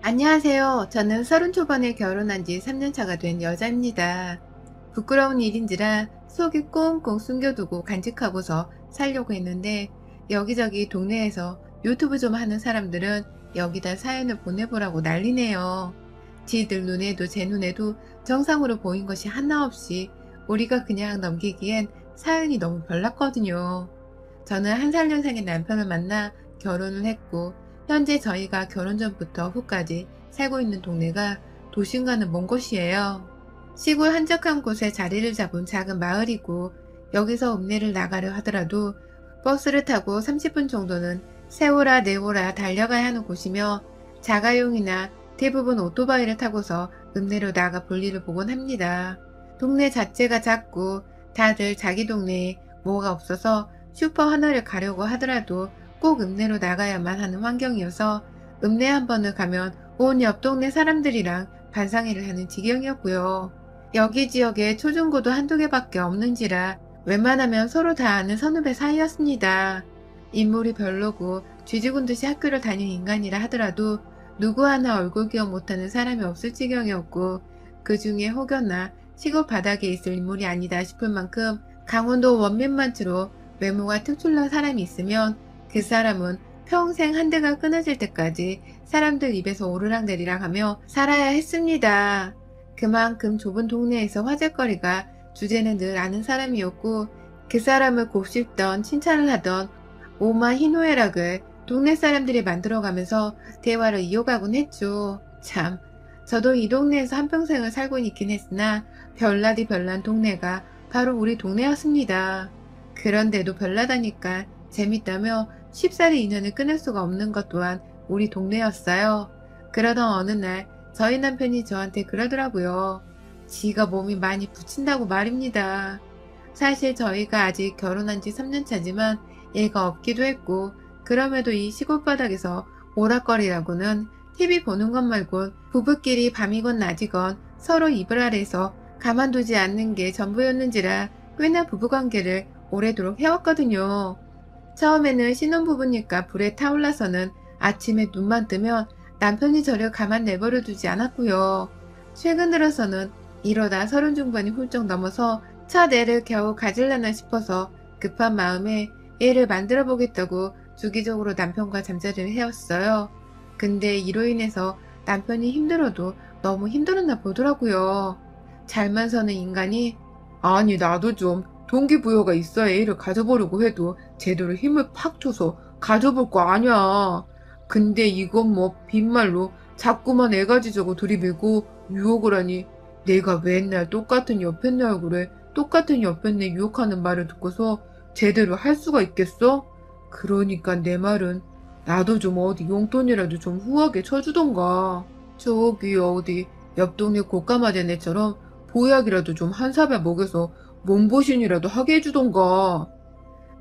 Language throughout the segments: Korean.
안녕하세요. 저는 30 초반에 결혼한 지 3년 차가 된 여자입니다. 부끄러운 일인지라 속이 꽁꽁 숨겨두고 간직하고서 살려고 했는데 여기저기 동네에서 유튜브 좀 하는 사람들은 여기다 사연을 보내보라고 난리네요. 지들 눈에도 제 눈에도 정상으로 보인 것이 하나 없이 우리가 그냥 넘기기엔 사연이 너무 별났거든요. 저는 한 살 연상의 남편을 만나 결혼을 했고 현재 저희가 결혼 전부터 후까지 살고 있는 동네가 도심과는 먼 곳이에요. 시골 한적한 곳에 자리를 잡은 작은 마을이고 여기서 읍내를 나가려 하더라도 버스를 타고 30분 정도는 세오라 내오라 달려가야 하는 곳이며 자가용이나 대부분 오토바이를 타고서 읍내로 나가 볼 일을 보곤 합니다. 동네 자체가 작고 다들 자기 동네에 뭐가 없어서 슈퍼 하나를 가려고 하더라도 꼭 읍내로 나가야만 하는 환경이어서 읍내 한 번을 가면 온 옆 동네 사람들이랑 반상회를 하는 지경이었고요. 여기 지역에 초중고도 한두 개밖에 없는지라 웬만하면 서로 다 아는 선후배 사이였습니다. 인물이 별로고 쥐죽은 듯이 학교를 다닌 인간이라 하더라도 누구 하나 얼굴 기억 못하는 사람이 없을 지경이었고 그 중에 혹여나 시골 바닥에 있을 인물이 아니다 싶을 만큼 강원도 원민만치로 외모가 특출난 사람이 있으면 그 사람은 평생 한 대가 끊어질 때까지 사람들 입에서 오르락내리락 하며 살아야 했습니다. 그만큼 좁은 동네에서 화제거리가 주제는 늘 아는 사람이었고 그 사람을 곱씹던 칭찬을 하던 오마 희노애락을 동네 사람들이 만들어가면서 대화를 이어가곤 했죠. 참, 저도 이 동네에서 한평생을 살고 있긴 했으나 별나디 별난 동네가 바로 우리 동네였습니다. 그런데도 별나다니까 재밌다며 쉽사리 인연을 끊을 수가 없는 것 또한 우리 동네였어요. 그러던 어느 날 저희 남편이 저한테 그러더라고요. 지가 몸이 많이 부친다고 말입니다. 사실 저희가 아직 결혼한 지 3년 차지만 애가 없기도 했고 그럼에도 이 시골바닥에서 오락거리라고는 TV 보는 것 말곤 부부끼리 밤이건 낮이건 서로 이불 아래에서 가만두지 않는 게 전부였는지라 꽤나 부부관계를 오래도록 해왔거든요. 처음에는 신혼부부니까 불에 타올라서는 아침에 눈만 뜨면 남편이 저를 가만 내버려 두지 않았고요. 최근 들어서는 이러다 30 중반이 훌쩍 넘어서 첫 애를 겨우 가질려나 싶어서 급한 마음에 애를 만들어 보겠다고 주기적으로 남편과 잠자리를 해왔어요. 근데 이로 인해서 남편이 힘들어도 너무 힘들었나 보더라고요. 잘만 서는 인간이 아니, 나도 좀 동기부여가 있어야 애를 가져보려고 해도 제대로 힘을 팍 줘서 가져볼 거 아니야. 근데 이건 뭐 빈말로 자꾸만 애 가지자고 들이밀고 유혹을 하니 내가 맨날 똑같은 옆에 내 얼굴에 똑같은 옆에 내 유혹하는 말을 듣고서 제대로 할 수가 있겠어? 그러니까 내 말은 나도 좀 어디 용돈이라도 좀 후하게 쳐주던가. 저기 어디 옆 동네 고까마된 애처럼 보약이라도 좀 한 사발 먹여서 몸보신이라도 하게 해주던가.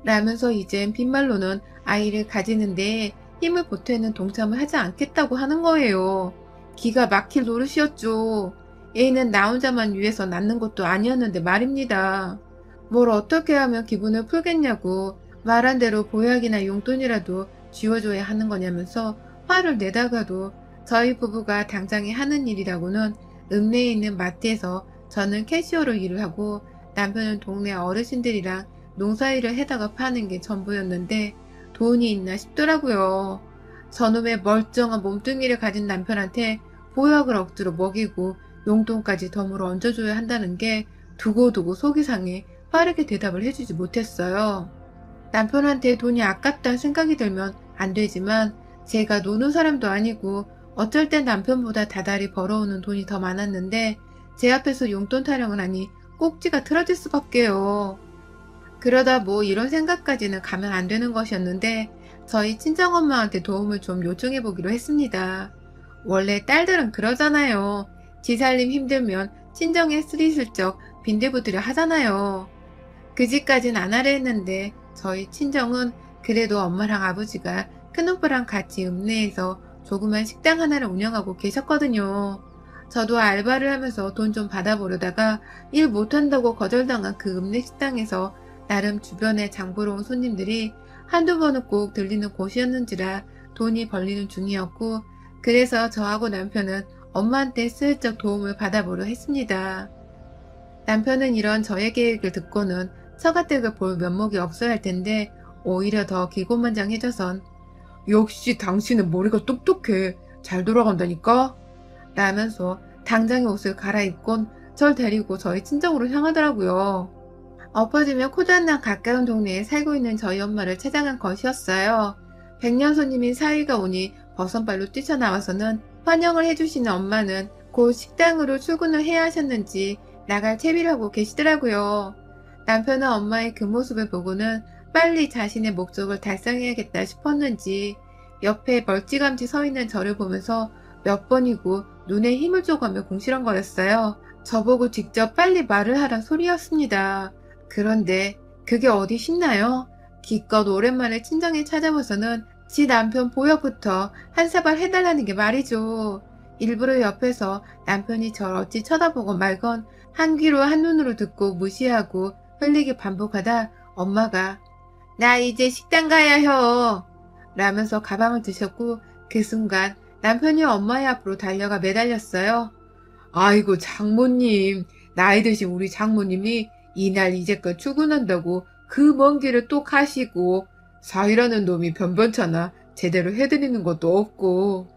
라면서 이젠 빈말로는 아이를 가지는데 힘을 보태는 동참을 하지 않겠다고 하는 거예요. 기가 막힐 노릇이었죠. 애는 나 혼자만 위해서 낳는 것도 아니었는데 말입니다. 뭘 어떻게 하면 기분을 풀겠냐고 말한 대로 보약이나 용돈이라도 쥐어줘야 하는 거냐면서 화를 내다가도 저희 부부가 당장에 하는 일이라고는 읍내에 있는 마트에서 저는 캐시어로 일을 하고 남편은 동네 어르신들이랑 농사일을 해다가 파는 게 전부였는데 돈이 있나 싶더라고요. 저놈의 멀쩡한 몸뚱이를 가진 남편한테 보약을 억지로 먹이고 용돈까지 덤으로 얹어줘야 한다는 게 두고두고 속이 상해 빠르게 대답을 해주지 못했어요. 남편한테 돈이 아깝다는 생각이 들면 안 되지만 제가 노는 사람도 아니고 어쩔 땐 남편보다 다달이 벌어오는 돈이 더 많았는데 제 앞에서 용돈 타령을 하니 꼭지가 틀어질 수밖에요. 그러다 뭐 이런 생각까지는 가면 안 되는 것이었는데 저희 친정엄마한테 도움을 좀 요청해 보기로 했습니다. 원래 딸들은 그러잖아요. 지 살림 힘들면 친정에 스리슬쩍 빈대부들여 하잖아요. 그 집까진 안 하려 했는데 저희 친정은 그래도 엄마랑 아버지가 큰오빠랑 같이 읍내에서 조그만 식당 하나를 운영하고 계셨거든요. 저도 알바를 하면서 돈 좀 받아보려다가 일 못한다고 거절당한 그 읍내 식당에서 나름 주변에 장보러 온 손님들이 한두 번은 꼭 들리는 곳이었는지라 돈이 벌리는 중이었고 그래서 저하고 남편은 엄마한테 슬쩍 도움을 받아보려 했습니다. 남편은 이런 저의 계획을 듣고는 처가댁을 볼 면목이 없어야 할 텐데 오히려 더 기고만장해져선 역시 당신은 머리가 똑똑해. 잘 돌아간다니까? 라면서 당장에 옷을 갈아입곤 절 데리고 저희 친정으로 향하더라고요. 엎어지면 코단나 가까운 동네에 살고 있는 저희 엄마를 찾아간 것이었어요. 백년 손님인 사위가 오니 버선발로 뛰쳐나와서는 환영을 해주시는 엄마는 곧 식당으로 출근을 해야 하셨는지 나갈 채비를 하고 계시더라고요. 남편은 엄마의 그 모습을 보고는 빨리 자신의 목적을 달성해야겠다 싶었는지 옆에 멀찌감치 서 있는 저를 보면서 몇 번이고 눈에 힘을 줘가며 궁시렁거렸어요. 저보고 직접 빨리 말을 하란 소리였습니다. 그런데 그게 어디 쉽나요? 기껏 오랜만에 친정에 찾아와서는 지 남편 보역부터 한 사발 해달라는 게 말이죠. 일부러 옆에서 남편이 절 어찌 쳐다보고 말건 한 귀로 한 눈으로 듣고 무시하고 흘리기 반복하다 엄마가 나 이제 식당 가야 혀 라면서 가방을 드셨고 그 순간 남편이 엄마의 앞으로 달려가 매달렸어요. 아이고 장모님, 나이 드신 우리 장모님이 이날 이제껏 출근한다고 그 먼 길을 또 가시고 사위라는 놈이 변변찮아 제대로 해드리는 것도 없고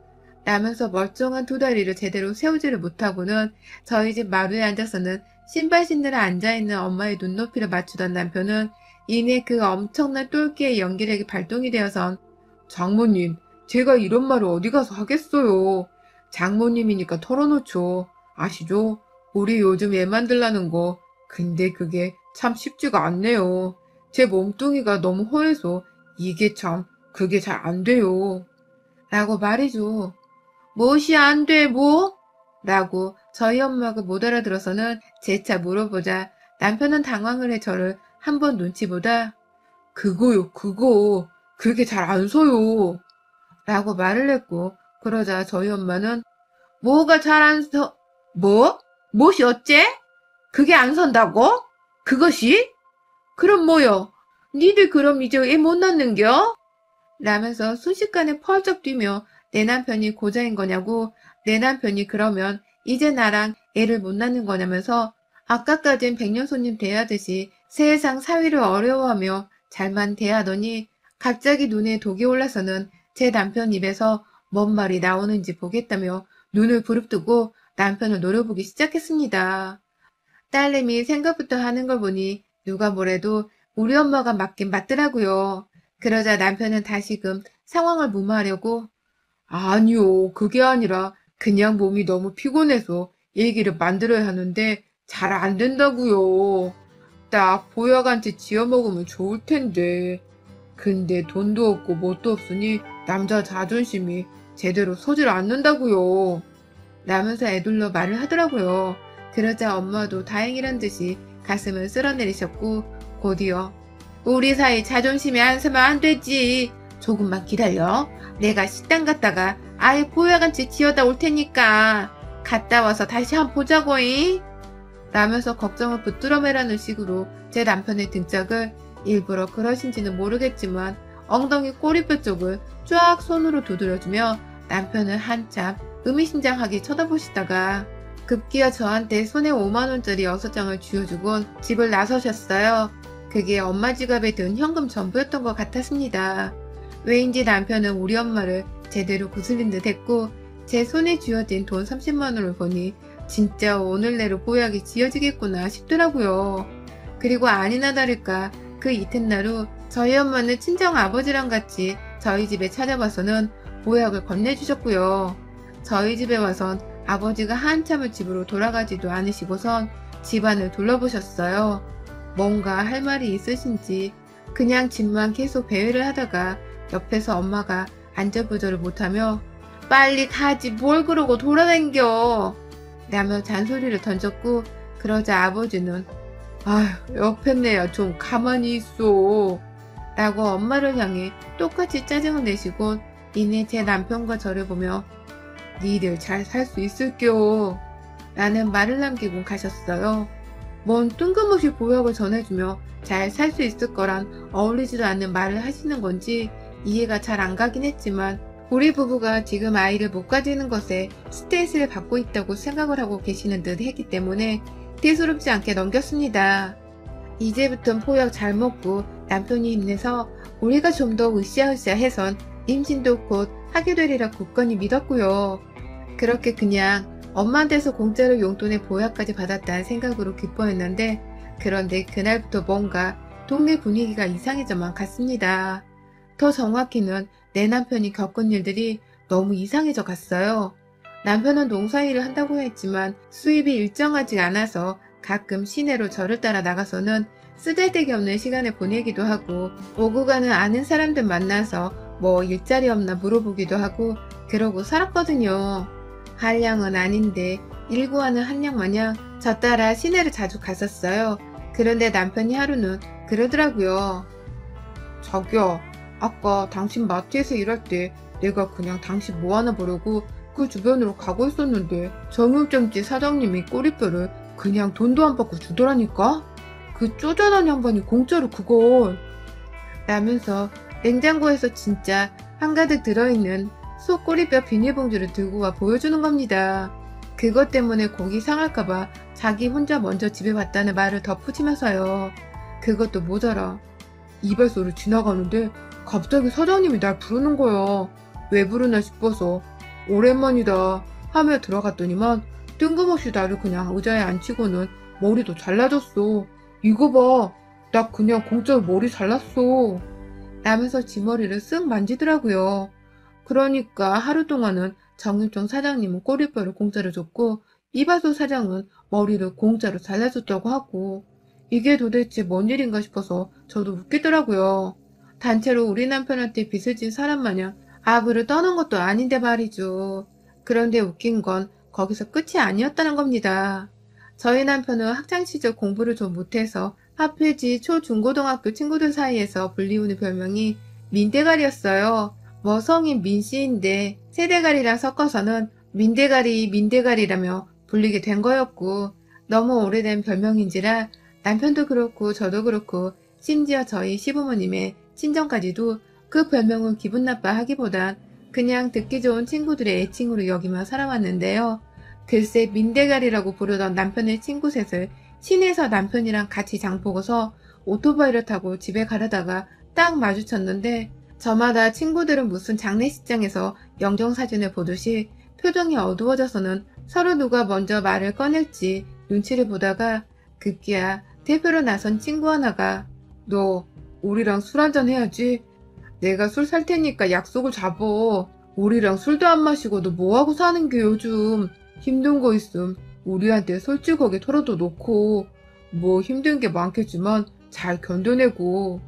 라면서 멀쩡한 두 다리를 제대로 세우지를 못하고는 저희 집 마루에 앉아서는 신발 신느라 앉아있는 엄마의 눈높이를 맞추던 남편은 이내 그 엄청난 똘끼의 연기력이 발동이 되어선 장모님, 제가 이런 말을 어디 가서 하겠어요. 장모님이니까 털어놓죠. 아시죠? 우리 요즘 애 만들라는 거. 근데 그게 참 쉽지가 않네요. 제 몸뚱이가 너무 허해서 이게 참 그게 잘 안 돼요. 라고 말이죠. 무엇이 안 돼, 뭐? 라고 저희 엄마가 못 알아들어서는 재차 물어보자 남편은 당황을 해 저를 한 번 눈치 보다 그거요, 그거. 그게 잘 안 서요. 라고 말을 했고 그러자 저희 엄마는 뭐가 잘 안 서, 뭐? 무엇이 어째? 그게 안 선다고? 그것이? 그럼 뭐요? 니들 그럼 이제 애 못 낳는겨? 라면서 순식간에 펄쩍 뛰며 내 남편이 고자인 거냐고 내 남편이 그러면 이제 나랑 애를 못 낳는 거냐면서 아까까진 백년 손님 대하듯이 세상 사위를 어려워하며 잘만 대하더니 갑자기 눈에 독이 올라서는 제 남편 입에서 뭔 말이 나오는지 보겠다며 눈을 부릅뜨고 남편을 노려보기 시작했습니다. 딸내미 생각부터 하는 걸 보니 누가 뭐래도 우리 엄마가 맞긴 맞더라고요. 그러자 남편은 다시금 상황을 무마하려고 아니요, 그게 아니라 그냥 몸이 너무 피곤해서 얘기를 만들어야 하는데 잘 안 된다고요. 딱 보약한테 지어 먹으면 좋을 텐데. 근데 돈도 없고 뭣도 없으니 남자 자존심이 제대로 서질 않는다고요. 라면서 애둘러 말을 하더라고요. 그러자 엄마도 다행이란 듯이 가슴을 쓸어내리셨고 곧이어 우리 사이 자존심이 안 서면 안 되지. 조금만 기다려. 내가 식당 갔다가 아예 보약한채 지어다 올 테니까 갔다 와서 다시 한번 보자고잉. 라면서 걱정을 붙들어 매라는 식으로 제 남편의 등짝을 일부러 그러신지는 모르겠지만 엉덩이 꼬리뼈 쪽을 쫙 손으로 두드려주며 남편을 한참 의미심장하게 쳐다보시다가 급기야 저한테 손에 5만원짜리 6장을 쥐어주곤 집을 나서셨어요. 그게 엄마 지갑에 든 현금 전부였던 것 같았습니다. 왜인지 남편은 우리 엄마를 제대로 구슬린 듯 했고 제 손에 쥐어진 돈 30만원을 보니 진짜 오늘 내로 보약이 지어지겠구나 싶더라고요. 그리고 아니나 다를까 그 이튿날 후 저희 엄마는 친정 아버지랑 같이 저희 집에 찾아와서는 보약을 건네주셨고요. 저희 집에 와선 아버지가 한참을 집으로 돌아가지도 않으시고선 집안을 둘러보셨어요. 뭔가 할 말이 있으신지 그냥 집만 계속 배회를 하다가 옆에서 엄마가 안절부절을 못하며 빨리 가지 뭘 그러고 돌아다녀 라며 잔소리를 던졌고 그러자 아버지는 아휴, 옆에 내야 좀 가만히 있어. 라고 엄마를 향해 똑같이 짜증을 내시곤 이내 제 남편과 저를 보며 니들 잘 살 수 있을겨 라는 말을 남기고 가셨어요. 뭔 뜬금없이 보약을 전해주며 잘 살 수 있을 거란 어울리지도 않는 말을 하시는 건지 이해가 잘 안 가긴 했지만 우리 부부가 지금 아이를 못 가지는 것에 스트레스를 받고 있다고 생각을 하고 계시는 듯 했기 때문에 대수롭지 않게 넘겼습니다. 이제부턴 포약 잘 먹고 남편이 힘내서 우리가 좀 더 으쌰으쌰 해선 임신도 곧 하게 되리라 굳건히 믿었고요. 그렇게 그냥 엄마한테서 공짜로 용돈의 보약까지 받았다는 생각으로 기뻐했는데, 그런데 그날부터 뭔가 동네 분위기가 이상해져만 갔습니다. 더 정확히는 내 남편이 겪은 일들이 너무 이상해져 갔어요. 남편은 농사일을 한다고 했지만 수입이 일정하지 않아서 가끔 시내로 저를 따라 나가서는 쓰잘데기 없는 시간을 보내기도 하고, 오고 가는 아는 사람들 만나서 뭐 일자리 없나 물어보기도 하고 그러고 살았거든요. 한량은 아닌데 일구하는 한량 마냥 저 따라 시내를 자주 갔었어요. 그런데 남편이 하루는 그러더라고요. 자기야, 아까 당신 마트에서 일할 때 내가 그냥 당신 뭐 하나 보려고 그 주변으로 가고 있었는데 정육점집 사장님이 꼬리뼈를 그냥 돈도 안 받고 주더라니까? 그 쪼잔한 양반이 공짜로 그걸. 라면서 냉장고에서 진짜 한가득 들어있는 소 꼬리뼈 비닐봉지를 들고 와 보여주는 겁니다. 그것 때문에 고기 상할까봐 자기 혼자 먼저 집에 왔다는 말을 덧붙이면서요. 그것도 모자라 이발소를 지나가는데 갑자기 사장님이 날 부르는 거야. 왜 부르나 싶어서 오랜만이다 하며 들어갔더니만 뜬금없이 나를 그냥 의자에 앉히고는 머리도 잘라줬어. 이거 봐. 나 그냥 공짜로 머리 잘랐어. 라면서 지 머리를 쓱 만지더라고요. 그러니까 하루 동안은 정육점 사장님은 꼬리뼈를 공짜로 줬고 이발소 사장은 머리를 공짜로 잘라줬다고 하고, 이게 도대체 뭔 일인가 싶어서 저도 웃기더라고요. 단체로 우리 남편한테 빚을 진 사람 마냥 아부를 떠는 것도 아닌데 말이죠. 그런데 웃긴 건 거기서 끝이 아니었다는 겁니다. 저희 남편은 학창시절 공부를 좀 못해서 하필지 초중고등학교 친구들 사이에서 불리우는 별명이 민대가리였어요. 뭐 성인 민씨인데 세대가리랑 섞어서는 민대가리라며 불리게 된 거였고, 너무 오래된 별명인지라 남편도 그렇고 저도 그렇고 심지어 저희 시부모님의 친정까지도 그 별명을 기분 나빠하기보단 그냥 듣기 좋은 친구들의 애칭으로 여기며 살아왔는데요. 글쎄 민대가리라고 부르던 남편의 친구 셋을 시내에서 남편이랑 같이 장 보고서 오토바이를 타고 집에 가려다가 딱 마주쳤는데, 저마다 친구들은 무슨 장례식장에서 영정사진을 보듯이 표정이 어두워져서는 서로 누가 먼저 말을 꺼낼지 눈치를 보다가 급기야 대표로 나선 친구 하나가 너 우리랑 술 한잔 해야지. 내가 술 살 테니까 약속을 잡어. 우리랑 술도 안 마시고 너 뭐하고 사는 게 요즘. 힘든 거 있음 우리한테 솔직하게 털어도 놓고. 뭐 힘든 게 많겠지만 잘 견뎌내고.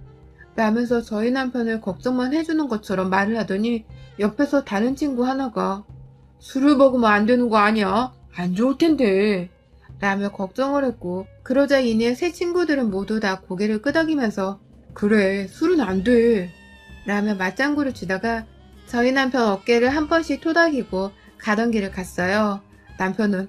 라면서 저희 남편을 걱정만 해주는 것처럼 말을 하더니 옆에서 다른 친구 하나가 술을 먹으면 안 되는 거 아니야? 안 좋을 텐데. 라며 걱정을 했고, 그러자 이내 세 친구들은 모두 다 고개를 끄덕이면서 그래, 술은 안 돼. 라며 맞장구를 치다가 저희 남편 어깨를 한 번씩 토닥이고 가던 길을 갔어요. 남편은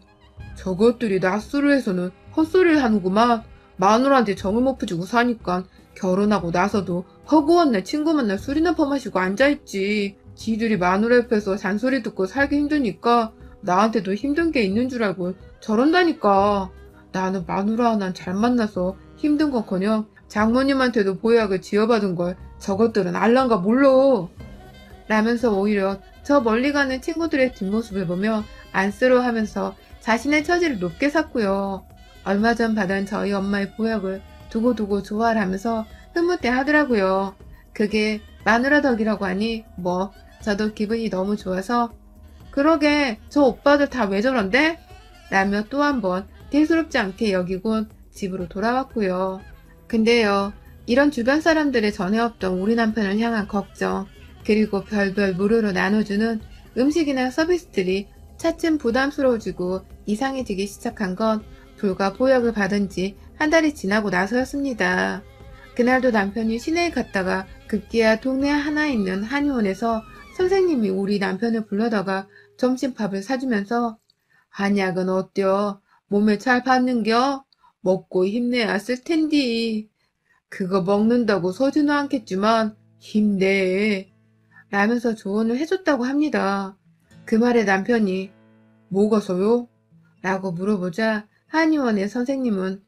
저것들이 낮술을 해서는 헛소리를 하는구만. 마누라한테 정을 못 부지고 사니까 결혼하고 나서도 허구한 날 친구 만나 술이나 퍼마시고 앉아있지. 지들이 마누라 옆에서 잔소리 듣고 살기 힘드니까 나한테도 힘든 게 있는 줄 알고 저런다니까. 나는 마누라 하나 잘 만나서 힘든 건커녕 장모님한테도 보약을 지어받은 걸 저것들은 알란가 몰라. 라면서 오히려 저 멀리 가는 친구들의 뒷모습을 보며 안쓰러워하면서 자신의 처지를 높게 샀고요. 얼마 전 받은 저희 엄마의 보약을 두고두고 좋아하면서 흐뭇해 하더라고요. 그게 마누라 덕이라고 하니 뭐 저도 기분이 너무 좋아서 그러게 저 오빠들 다 왜 저런데? 라며 또 한 번 대수롭지 않게 여기곤 집으로 돌아왔고요. 근데요, 이런 주변 사람들의 전에 없던 우리 남편을 향한 걱정, 그리고 별별 무료로 나눠주는 음식이나 서비스들이 차츰 부담스러워지고 이상해지기 시작한 건 불과 보약을 받은 지 한 달이 지나고 나서였습니다. 그날도 남편이 시내에 갔다가 급기야 동네 하나에 있는 한의원에서 선생님이 우리 남편을 불러다가 점심밥을 사주면서 한약은 어때요? 몸에 잘 받는겨? 먹고 힘내야 쓸 텐디. 그거 먹는다고 서지는 않겠지만 힘내. 라면서 조언을 해줬다고 합니다. 그 말에 남편이 뭐가서요? 라고 물어보자 한의원의 선생님은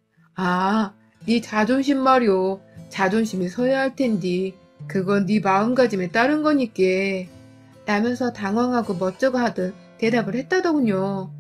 네 자존심 말이오. 자존심이 서야 할 텐디. 그건 네 마음가짐에 따른 거니께. 라면서 당황하고 멋쩍어 하듯 대답을 했다더군요.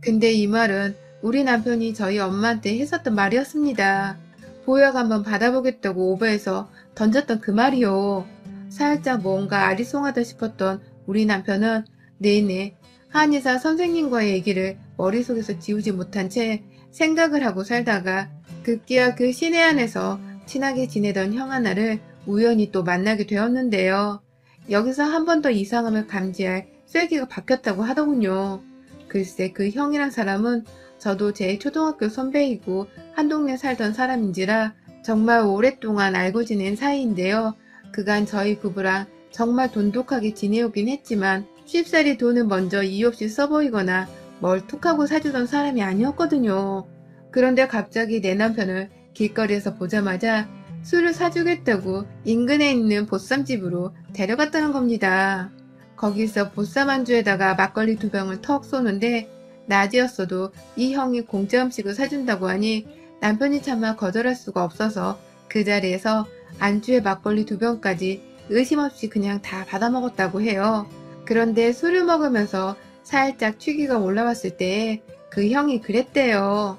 근데 이 말은 우리 남편이 저희 엄마한테 했었던 말이었습니다. 보약 한번 받아보겠다고 오버해서 던졌던 그 말이요. 살짝 뭔가 아리송하다 싶었던 우리 남편은 내내 한의사 선생님과의 얘기를 머릿속에서 지우지 못한 채 생각을 하고 살다가 급기야 그 시내 안에서 친하게 지내던 형 하나를 우연히 또 만나게 되었는데요. 여기서 한 번 더 이상함을 감지할 쐐기가 박혔다고 하더군요. 글쎄 그 형이란 사람은 저도 제 초등학교 선배이고 한 동네 살던 사람인지라 정말 오랫동안 알고 지낸 사이인데요. 그간 저희 부부랑 정말 돈독하게 지내오긴 했지만 쉽사리 돈을 먼저 이유 없이 써보이거나 뭘 툭하고 사주던 사람이 아니었거든요. 그런데 갑자기 내 남편을 길거리에서 보자마자 술을 사주겠다고 인근에 있는 보쌈집으로 데려갔다는 겁니다. 거기서 보쌈 안주에다가 막걸리 2병을 턱 쏘는데 낮이었어도 이 형이 공짜 음식을 사준다고 하니 남편이 차마 거절할 수가 없어서 그 자리에서 안주에 막걸리 2병까지 의심 없이 그냥 다 받아먹었다고 해요. 그런데 술을 먹으면서 살짝 취기가 올라왔을 때 그 형이 그랬대요.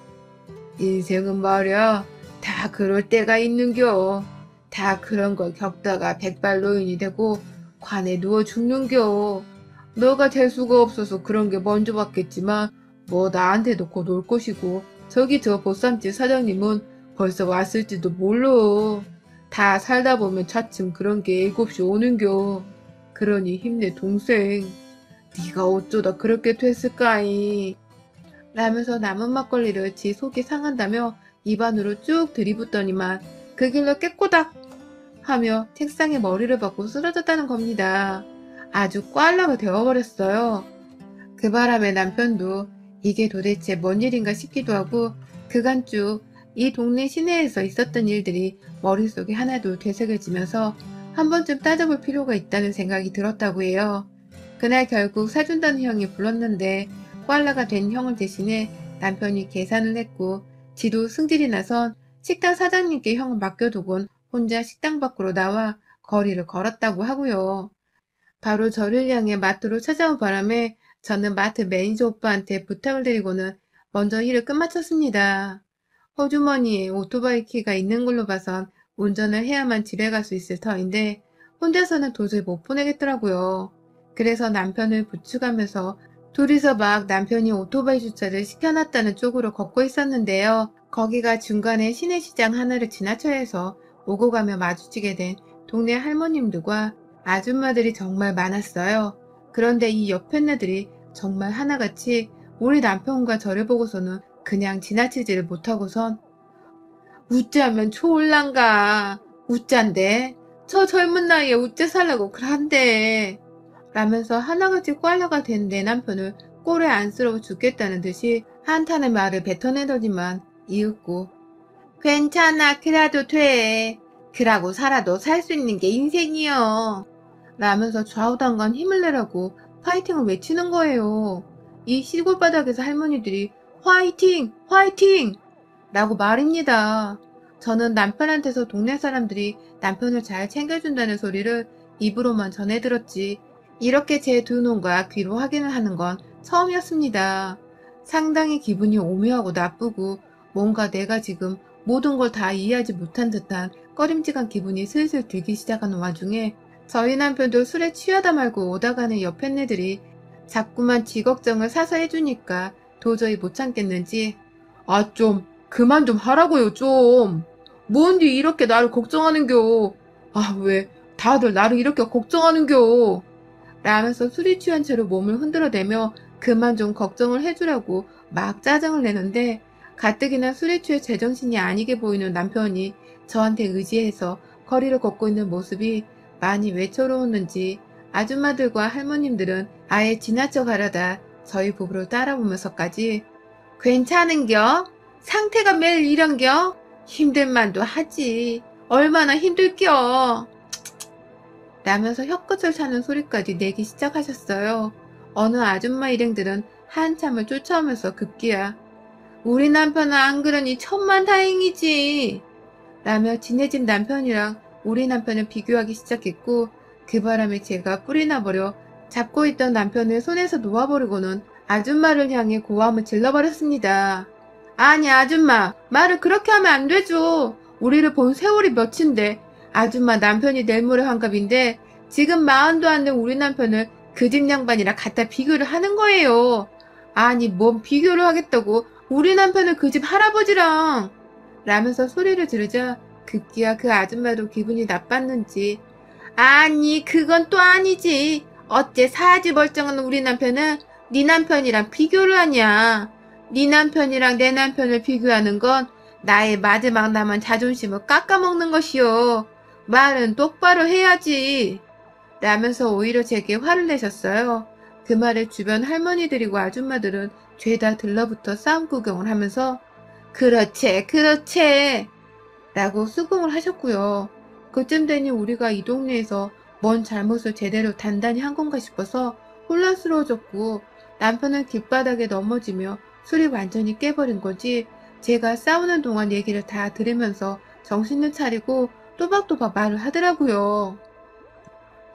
인생은 말이야 다 그럴 때가 있는겨. 다 그런 걸 겪다가 백발노인이 되고 관에 누워 죽는겨. 너가 재수가 없어서 그런 게 먼저 왔겠지만 뭐 나한테도 곧 올 것이고 저기 저 보쌈집 사장님은 벌써 왔을지도 몰라. 다 살다 보면 차츰 그런 게 일곱시 오는겨. 그러니 힘내 동생. 네가 어쩌다 그렇게 됐을까이. 라면서 남은 막걸리를 지 속이 상한다며 입안으로 쭉 들이붓더니만 그 길로 깨꼬닥 하며 책상에 머리를 박고 쓰러졌다는 겁니다. 아주 꽐라가 되어버렸어요. 그 바람에 남편도 이게 도대체 뭔 일인가 싶기도 하고 그간 쭉 이 동네 시내에서 있었던 일들이 머릿속에 하나둘 되새겨지면서 한 번쯤 따져볼 필요가 있다는 생각이 들었다고 해요. 그날 결국 사준다는 형이 불렀는데 꽐라가 된 형을 대신해 남편이 계산을 했고 지도 승질이 나선 식당 사장님께 형을 맡겨두곤 혼자 식당 밖으로 나와 거리를 걸었다고 하고요. 바로 저를 향해 마트로 찾아온 바람에 저는 마트 매니저 오빠한테 부탁을 드리고는 먼저 일을 끝마쳤습니다. 호주머니에 오토바이 키가 있는 걸로 봐선 운전을 해야만 집에 갈 수 있을 터인데 혼자서는 도저히 못 보내겠더라고요. 그래서 남편을 부축하면서 둘이서 막 남편이 오토바이 주차를 시켜놨다는 쪽으로 걷고 있었는데요. 거기가 중간에 시내시장 하나를 지나쳐야 해서 오고 가며 마주치게 된 동네 할머님들과 아줌마들이 정말 많았어요. 그런데 이 옆편네들이 정말 하나같이 우리 남편과 저를 보고서는 그냥 지나치지를 못하고선 우째하면 좋을란가. 우짠데 저 젊은 나이에 우째 살라고 그란데 라면서 하나같이 꽐라가 된 내 남편을 꼴에 안쓰러워 죽겠다는 듯이 한탄의 말을 뱉어내더니만 이윽고 괜찮아 그래도 돼. 그라고 살아도 살 수 있는 게 인생이여. 라면서 좌우당간 힘을 내라고 파이팅을 외치는 거예요. 이 시골 바닥에서 할머니들이 화이팅! 화이팅! 라고 말입니다. 저는 남편한테서 동네 사람들이 남편을 잘 챙겨준다는 소리를 입으로만 전해들었지 이렇게 제 두 눈과 귀로 확인을 하는 건 처음이었습니다. 상당히 기분이 오묘하고 나쁘고 뭔가 내가 지금 모든 걸 다 이해하지 못한 듯한 꺼림직한 기분이 슬슬 들기 시작하는 와중에 저희 남편도 술에 취하다 말고 오다 가는 옆 팬네들이 자꾸만 지 걱정을 사서 해주니까 도저히 못 참겠는지 좀 그만 좀 하라고요 좀. 뭔디 이렇게 나를 걱정하는겨. 왜 다들 나를 이렇게 걱정하는겨. 라면서 술이 취한 채로 몸을 흔들어대며 그만 좀 걱정을 해주라고 막 짜증을 내는데 가뜩이나 술에 취해 제정신이 아니게 보이는 남편이 저한테 의지해서 거리를 걷고 있는 모습이 많이 외로웠는지 아줌마들과 할머님들은 아예 지나쳐 가려다 저희 부부를 따라보면서까지 괜찮은겨? 상태가 매일 이런겨? 힘들만도 하지. 얼마나 힘들겨? 라면서 혀끝을 차는 소리까지 내기 시작하셨어요. 어느 아줌마 일행들은 한참을 쫓아오면서 급기야 우리 남편은 안 그러니 천만다행이지 라며 지네 집 남편이랑 우리 남편을 비교하기 시작했고 그 바람에 제가 뿔이 나버려 잡고 있던 남편을 손에서 놓아버리고는 아줌마를 향해 고함을 질러버렸습니다. 아니 아줌마 말을 그렇게 하면 안 되죠. 우리를 본 세월이 몇인데 아줌마 남편이 내일모레 환갑인데 지금 마흔도 안 된 우리 남편을 그 집 양반이랑 갖다 비교를 하는 거예요. 아니 뭔 비교를 하겠다고 우리 남편은 그 집 할아버지랑 라면서 소리를 지르자 급기야 그 아줌마도 기분이 나빴는지 아니 그건 또 아니지. 어째 사지 멀쩡한 우리 남편은 네 남편이랑 비교를 하냐. 네 남편이랑 내 남편을 비교하는 건 나의 마지막 남은 자존심을 깎아먹는 것이요. 말은 똑바로 해야지. 라면서 오히려 제게 화를 내셨어요. 그 말에 주변 할머니들이고 아줌마들은 죄다 들러붙어 싸움 구경을 하면서 그렇지 그렇지 라고 수긍을 하셨고요. 그쯤 되니 우리가 이 동네에서 뭔 잘못을 제대로 단단히 한 건가 싶어서 혼란스러워졌고 남편은 길바닥에 넘어지며 술이 완전히 깨버린 거지 제가 싸우는 동안 얘기를 다 들으면서 정신을 차리고 또박또박 말을 하더라고요.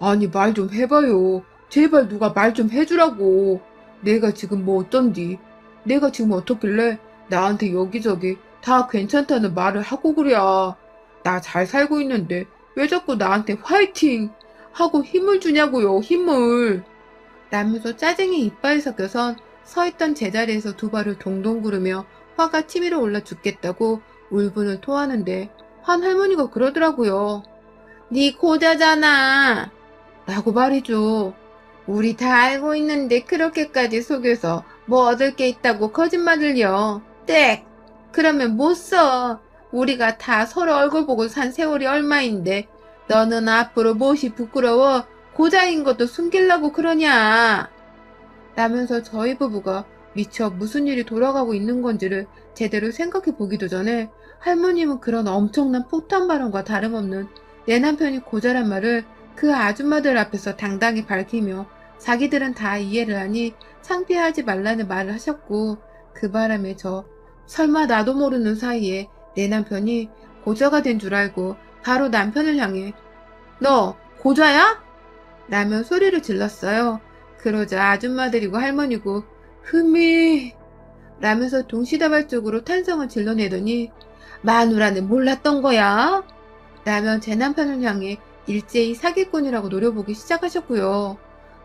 아니, 말 좀 해봐요. 제발 누가 말 좀 해주라고. 내가 지금 뭐 어떤디? 내가 지금 어떻길래 나한테 여기저기 다 괜찮다는 말을 하고 그래야. 나 잘 살고 있는데 왜 자꾸 나한테 화이팅 하고 힘을 주냐고요, 힘을. 라면서 짜증이 이빨 섞여선 서있던 제자리에서 두 발을 동동 구르며 화가 치밀어 올라 죽겠다고 울분을 토하는데 한 할머니가 그러더라고요. 네 고자잖아 라고 말이죠. 우리 다 알고 있는데 그렇게까지 속여서 뭐 얻을 게 있다고 거짓말을요. 땡! 그러면 못 써. 우리가 다 서로 얼굴 보고 산 세월이 얼마인데 너는 앞으로 무엇이 부끄러워 고자인 것도 숨기려고 그러냐. 라면서 저희 부부가 미처 무슨 일이 돌아가고 있는 건지를 제대로 생각해 보기도 전에 할머님은 그런 엄청난 폭탄 발언과 다름없는 내 남편이 고자란 말을 그 아줌마들 앞에서 당당히 밝히며 자기들은 다 이해를 하니 창피하지 말라는 말을 하셨고 그 바람에 저 설마 나도 모르는 사이에 내 남편이 고자가 된 줄 알고 바로 남편을 향해 너 고자야? 라며 소리를 질렀어요. 그러자 아줌마들이고 할머니고 흠이 라면서 동시다발적으로 탄성을 질러내더니 마누라는 몰랐던 거야? 라며 제 남편을 향해 일제히 사기꾼이라고 노려보기 시작하셨고요.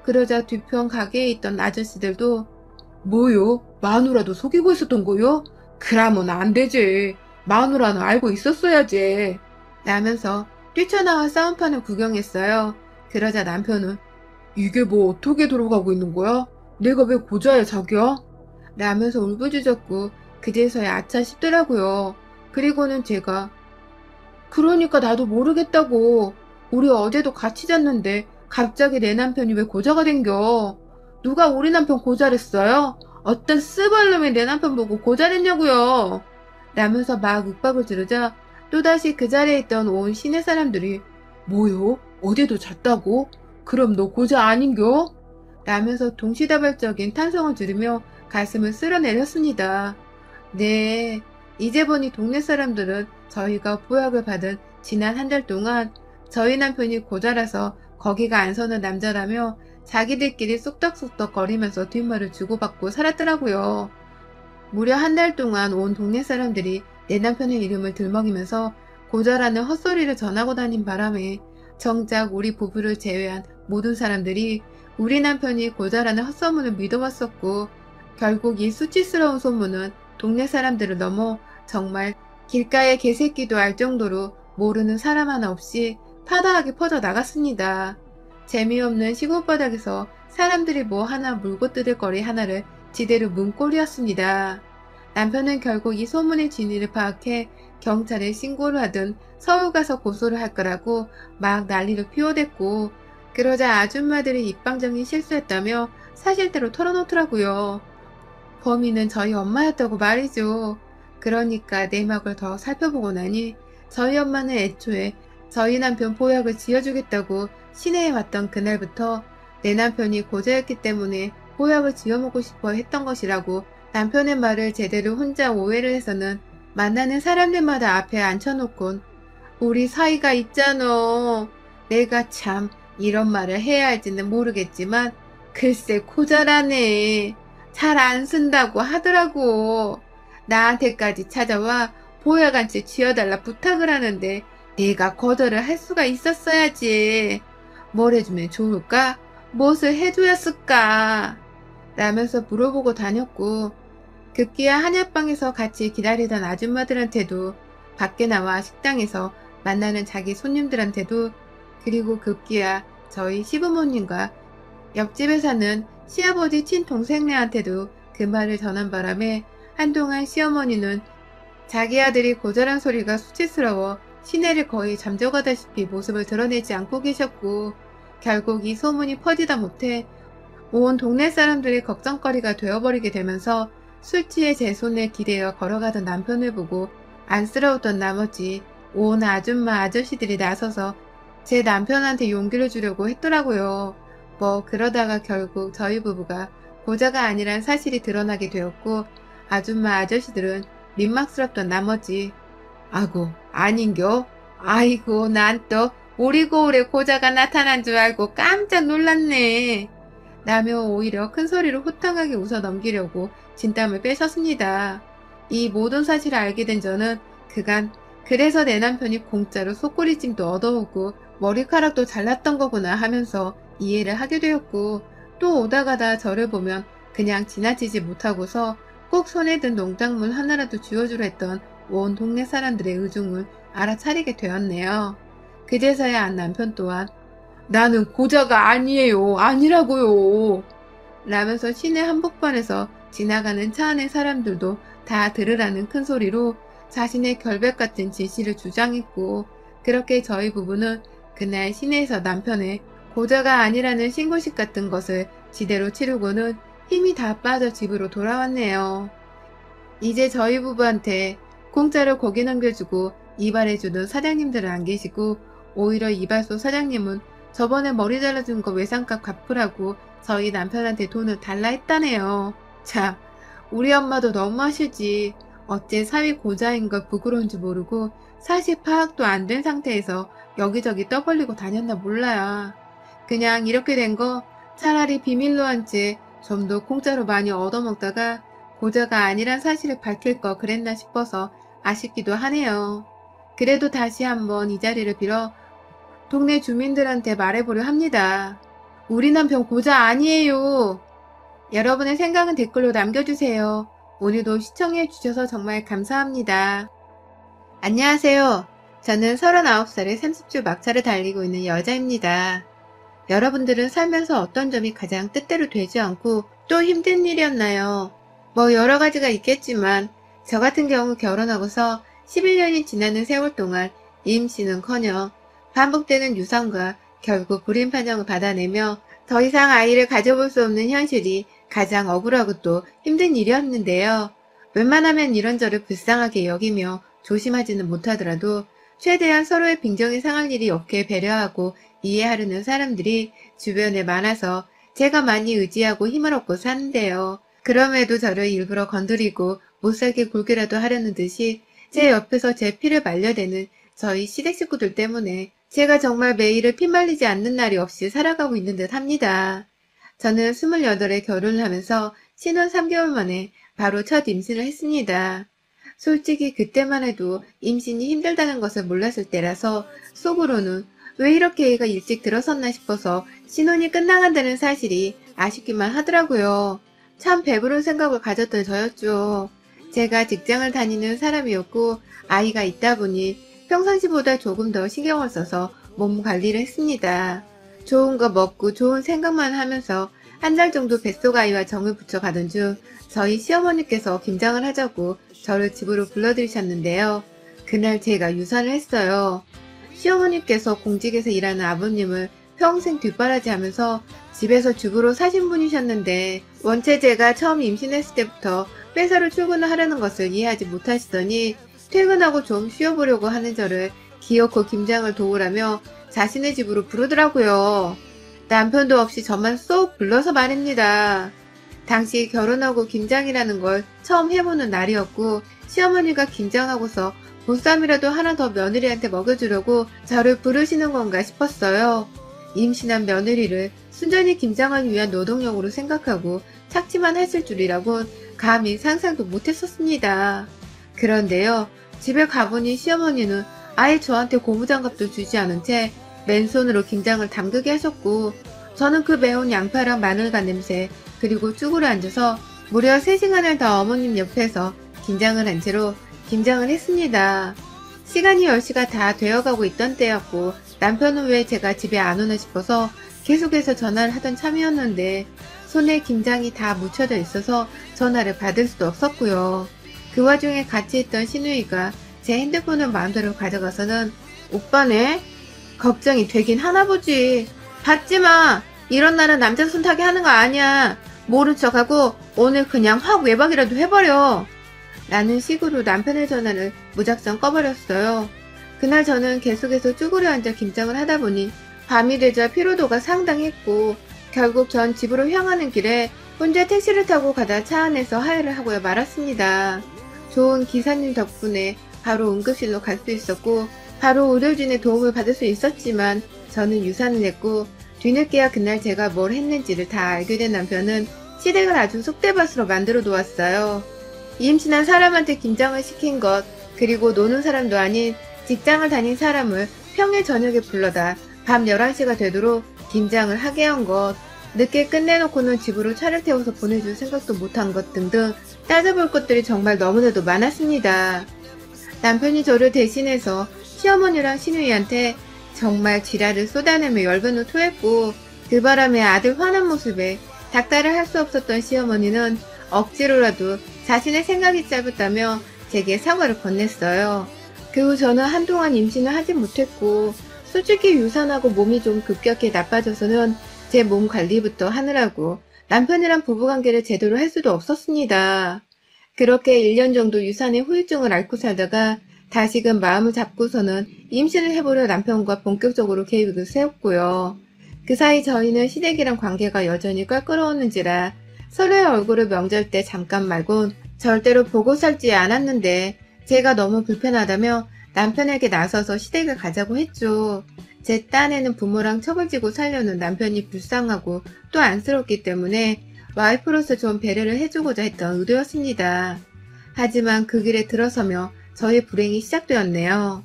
그러자 뒤편 가게에 있던 아저씨들도 뭐요? 마누라도 속이고 있었던 거요? 그러면 안 되지. 마누라는 알고 있었어야지. 라면서 뛰쳐나와 싸움판을 구경했어요. 그러자 남편은 이게 뭐 어떻게 돌아가고 있는 거야? 내가 왜 고자야, 자기야? 라면서 울부짖었고 그제서야 아차 싶더라고요. 그리고는 제가 그러니까 나도 모르겠다고. 우리 어제도 같이 잤는데 갑자기 내 남편이 왜 고자가 된겨? 누가 우리 남편 고자랬어요? 어떤 쓰발놈이 내 남편 보고 고자랬냐고요. 라면서 막 윽박을 지르자 또다시 그 자리에 있던 온 시내 사람들이 뭐요? 어제도 잤다고? 그럼 너 고자 아닌겨? 라면서 동시다발적인 탄성을 지르며 가슴을 쓸어내렸습니다. 네, 이제 보니 동네 사람들은 저희가 보약을 받은 지난 한 달 동안 저희 남편이 고자라서 거기가 안 서는 남자라며 자기들끼리 쏙덕쏙덕 거리면서 뒷말을 주고받고 살았더라고요. 무려 한 달 동안 온 동네 사람들이 내 남편의 이름을 들먹이면서 고자라는 헛소리를 전하고 다닌 바람에 정작 우리 부부를 제외한 모든 사람들이 우리 남편이 고자라는 헛소문을 믿어왔었고 결국 이 수치스러운 소문은 동네 사람들을 넘어 정말 길가의 개새끼도 알 정도로 모르는 사람 하나 없이 파다하게 퍼져 나갔습니다. 재미없는 시골바닥에서 사람들이 뭐 하나 물고 뜯을 거리 하나를 지대로 문 꼴이었습니다. 남편은 결국 이 소문의 진위를 파악해 경찰에 신고를 하든 서울 가서 고소를 할 거라고 막 난리를 피워댔고 그러자 아줌마들이 입방정이 실수했다며 사실대로 털어놓더라고요. 범인은 저희 엄마였다고 말이죠. 그러니까 내막을 더 살펴보고 나니 저희 엄마는 애초에 저희 남편 보약을 지어주겠다고 시내에 왔던 그날부터 내 남편이 고자였기 때문에 보약을 지어먹고 싶어 했던 것이라고 남편의 말을 제대로 혼자 오해를 해서는 만나는 사람들마다 앞에 앉혀놓곤 우리 사이가 있잖아. 내가 참 이런 말을 해야 할지는 모르겠지만 글쎄 고자라네. 잘 안 쓴다고 하더라고. 나한테까지 찾아와 보약한채 쥐어달라 부탁을 하는데 내가 거절을 할 수가 있었어야지. 뭘 해주면 좋을까? 무엇을 해줘야 쓸까? 라면서 물어보고 다녔고 급기야 한약방에서 같이 기다리던 아줌마들한테도 밖에 나와 식당에서 만나는 자기 손님들한테도 그리고 급기야 저희 시부모님과 옆집에 사는 시아버지 친동생네한테도 그 말을 전한 바람에 한동안 시어머니는 자기 아들이 고자란 소리가 수치스러워 시내를 거의 잠적하다시피 모습을 드러내지 않고 계셨고 결국 이 소문이 퍼지다 못해 온 동네 사람들이 걱정거리가 되어버리게 되면서 술 취해 제 손에 기대어 걸어가던 남편을 보고 안쓰러웠던 나머지 온 아줌마 아저씨들이 나서서 제 남편한테 용기를 주려고 했더라고요. 뭐 그러다가 결국 저희 부부가 고자가 아니란 사실이 드러나게 되었고 아줌마 아저씨들은 민망스럽던 나머지 아고 아닌겨? 아이고 난 또 우리 고을에 고자가 나타난 줄 알고 깜짝 놀랐네. 라며 오히려 큰 소리로 호탕하게 웃어 넘기려고 진땀을 빼셨습니다. 이 모든 사실을 알게 된 저는 그간 그래서 내 남편이 공짜로 속꼬리찜도 얻어오고 머리카락도 잘랐던 거구나 하면서 이해를 하게 되었고 또 오다가다 저를 보면 그냥 지나치지 못하고서 꼭 손에 든 농작물 하나라도 쥐어주려 했던 온 동네 사람들의 의중을 알아차리게 되었네요. 그제서야 안 남편 또한 나는 고자가 아니에요. 아니라고요. 라면서 시내 한복판에서 지나가는 차 안의 사람들도 다 들으라는 큰 소리로 자신의 결백 같은 진실을 주장했고 그렇게 저희 부부는 그날 시내에서 남편의 고자가 아니라는 신고식 같은 것을 지대로 치르고는 힘이 다 빠져 집으로 돌아왔네요. 이제 저희 부부한테 공짜로 고기 넘겨주고 이발해주던 사장님들은 안 계시고 오히려 이발소 사장님은 저번에 머리 잘라준 거 외상값 갚으라고 저희 남편한테 돈을 달라 했다네요. 참 우리 엄마도 너무하시지. 어째 사위 고자인 걸 부끄러운지 모르고 사실 파악도 안 된 상태에서 여기저기 떠벌리고 다녔나 몰라요. 그냥 이렇게 된 거 차라리 비밀로 한 채 좀 더 공짜로 많이 얻어먹다가 고자가 아니란 사실을 밝힐 거 그랬나 싶어서 아쉽기도 하네요. 그래도 다시 한번 이 자리를 빌어 동네 주민들한테 말해보려 합니다. 우리 남편 고자 아니에요. 여러분의 생각은 댓글로 남겨주세요. 오늘도 시청해주셔서 정말 감사합니다. 안녕하세요. 저는 39살의 30주 막차를 달리고 있는 여자입니다. 여러분들은 살면서 어떤 점이 가장 뜻대로 되지 않고 또 힘든 일이었나요? 뭐 여러 가지가 있겠지만 저 같은 경우 결혼하고서 11년이 지나는 세월 동안 임신은커녕 반복되는 유산과 결국 불임 판정을 받아내며 더 이상 아이를 가져볼 수 없는 현실이 가장 억울하고 또 힘든 일이었는데요. 웬만하면 이런저를 불쌍하게 여기며 조심하지는 못하더라도 최대한 서로의 빈정이 상할 일이 없게 배려하고 이해하려는 사람들이 주변에 많아서 제가 많이 의지하고 힘을 얻고 사는데요. 그럼에도 저를 일부러 건드리고 못살게 굴기라도 하려는 듯이 제 옆에서 제 피를 말려대는 저희 시댁 식구들 때문에 제가 정말 매일을 피말리지 않는 날이 없이 살아가고 있는 듯 합니다. 저는 28에 결혼을 하면서 신혼 3개월 만에 바로 첫 임신을 했습니다. 솔직히 그때만 해도 임신이 힘들다는 것을 몰랐을 때라서 속으로는 왜 이렇게 애가 일찍 들어섰나 싶어서 신혼이 끝나간다는 사실이 아쉽기만 하더라고요. 참 배부른 생각을 가졌던 저였죠. 제가 직장을 다니는 사람이었고 아이가 있다 보니 평상시보다 조금 더 신경을 써서 몸 관리를 했습니다. 좋은 거 먹고 좋은 생각만 하면서 한 달 정도 뱃속 아이와 정을 붙여가던 중 저희 시어머니께서 김장을 하자고 저를 집으로 불러들이셨는데요. 그날 제가 유산을 했어요. 시어머니께서 공직에서 일하는 아버님을 평생 뒷바라지하면서 집에서 주부로 사신 분이셨는데 원체 제가 처음 임신했을 때부터 회사로 출근을 하려는 것을 이해하지 못하시더니 퇴근하고 좀 쉬어보려고 하는 저를 기어코 김장을 도우라며 자신의 집으로 부르더라고요. 남편도 없이 저만 쏙 불러서 말입니다. 당시 결혼하고 김장이라는 걸 처음 해보는 날이었고 시어머니가 김장하고서 보쌈이라도 하나 더 며느리한테 먹여주려고 저를 부르시는 건가 싶었어요. 임신한 며느리를 순전히 김장하기 위한 노동력으로 생각하고 착취만 했을 줄이라곤 감히 상상도 못했었습니다. 그런데요, 집에 가보니 시어머니는 아예 저한테 고무장갑도 주지 않은 채 맨손으로 김장을 담그게 하셨고 저는 그 매운 양파랑 마늘간 냄새 그리고 쭈그려 앉아서 무려 3시간을 더 어머님 옆에서 김장을 한 채로 김장을 했습니다. 시간이 10시가 다 되어가고 있던 때였고 남편은 왜 제가 집에 안 오나 싶어서 계속해서 전화를 하던 참이었는데 손에 김장이 다 묻혀져 있어서 전화를 받을 수도 없었고요. 그 와중에 같이 있던 시누이가 제 핸드폰을 마음대로 가져가서는 오빠네? 걱정이 되긴 하나 보지. 받지마. 이런 날은 남자 손타기 하는 거 아니야. 모른 척하고 오늘 그냥 확 외박이라도 해버려. 라는 식으로 남편의 전화를 무작정 꺼버렸어요. 그날 저는 계속해서 쭈그려 앉아 김장을 하다 보니 밤이 되자 피로도가 상당했고 결국 전 집으로 향하는 길에 혼자 택시를 타고 가다 차 안에서 하혈을 하고야 말았습니다. 좋은 기사님 덕분에 바로 응급실로 갈 수 있었고 바로 의료진의 도움을 받을 수 있었지만 저는 유산을 했고 뒤늦게야 그날 제가 뭘 했는지를 다 알게 된 남편은 시댁을 아주 쑥대밭으로 만들어 놓았어요. 임신한 사람한테 김장을 시킨 것 그리고 노는 사람도 아닌 직장을 다닌 사람을 평일 저녁에 불러다 밤 11시가 되도록 김장을 하게 한 것 늦게 끝내놓고는 집으로 차를 태워서 보내줄 생각도 못한 것 등등 따져볼 것들이 정말 너무나도 많았습니다. 남편이 저를 대신해서 시어머니랑 시누이한테 정말 지랄을 쏟아내며 열변을 토했고 그 바람에 아들 화난 모습에 닥달을 할 수 없었던 시어머니는 억지로라도 자신의 생각이 짧았다며 제게 사과를 건넸어요. 그 후 저는 한동안 임신을 하지 못했고 솔직히 유산하고 몸이 좀 급격히 나빠져서는 제 몸 관리부터 하느라고 남편이랑 부부관계를 제대로 할 수도 없었습니다. 그렇게 1년 정도 유산의 후유증을 앓고 살다가 다시금 마음을 잡고서는 임신을 해보려 남편과 본격적으로 계획을 세웠고요. 그 사이 저희는 시댁이랑 관계가 여전히 껄끄러웠는지라 서로의 얼굴을 명절 때 잠깐 말곤 절대로 보고 살지 않았는데 제가 너무 불편하다며 남편에게 나서서 시댁을 가자고 했죠. 제 딴에는 부모랑 처벌지고 살려는 남편이 불쌍하고 또 안쓰럽기 때문에 와이프로서 좀 배려를 해주고자 했던 의도였습니다. 하지만 그 길에 들어서며 저의 불행이 시작되었네요.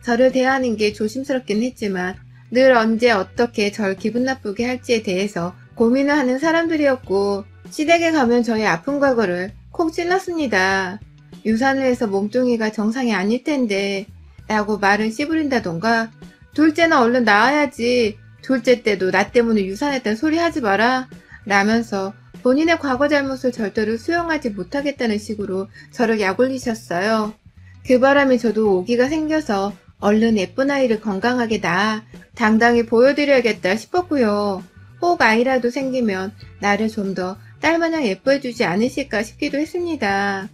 저를 대하는 게 조심스럽긴 했지만 늘 언제 어떻게 절 기분 나쁘게 할지에 대해서 고민을 하는 사람들이었고 시댁에 가면 저의 아픈 과거를 콕 찔렀습니다. 유산을 해서 몸뚱이가 정상이 아닐 텐데 라고 말은 씨부린다던가 둘째는 얼른 낳아야지 둘째 때도 나 때문에 유산했다는 소리 하지 마라 라면서 본인의 과거 잘못을 절대로 수용하지 못하겠다는 식으로 저를 약올리셨어요. 그 바람에 저도 오기가 생겨서 얼른 예쁜 아이를 건강하게 낳아 당당히 보여드려야겠다 싶었고요. 혹 아이라도 생기면 나를 좀 더 딸마냥 예뻐해주지 않으실까 싶기도 했습니다.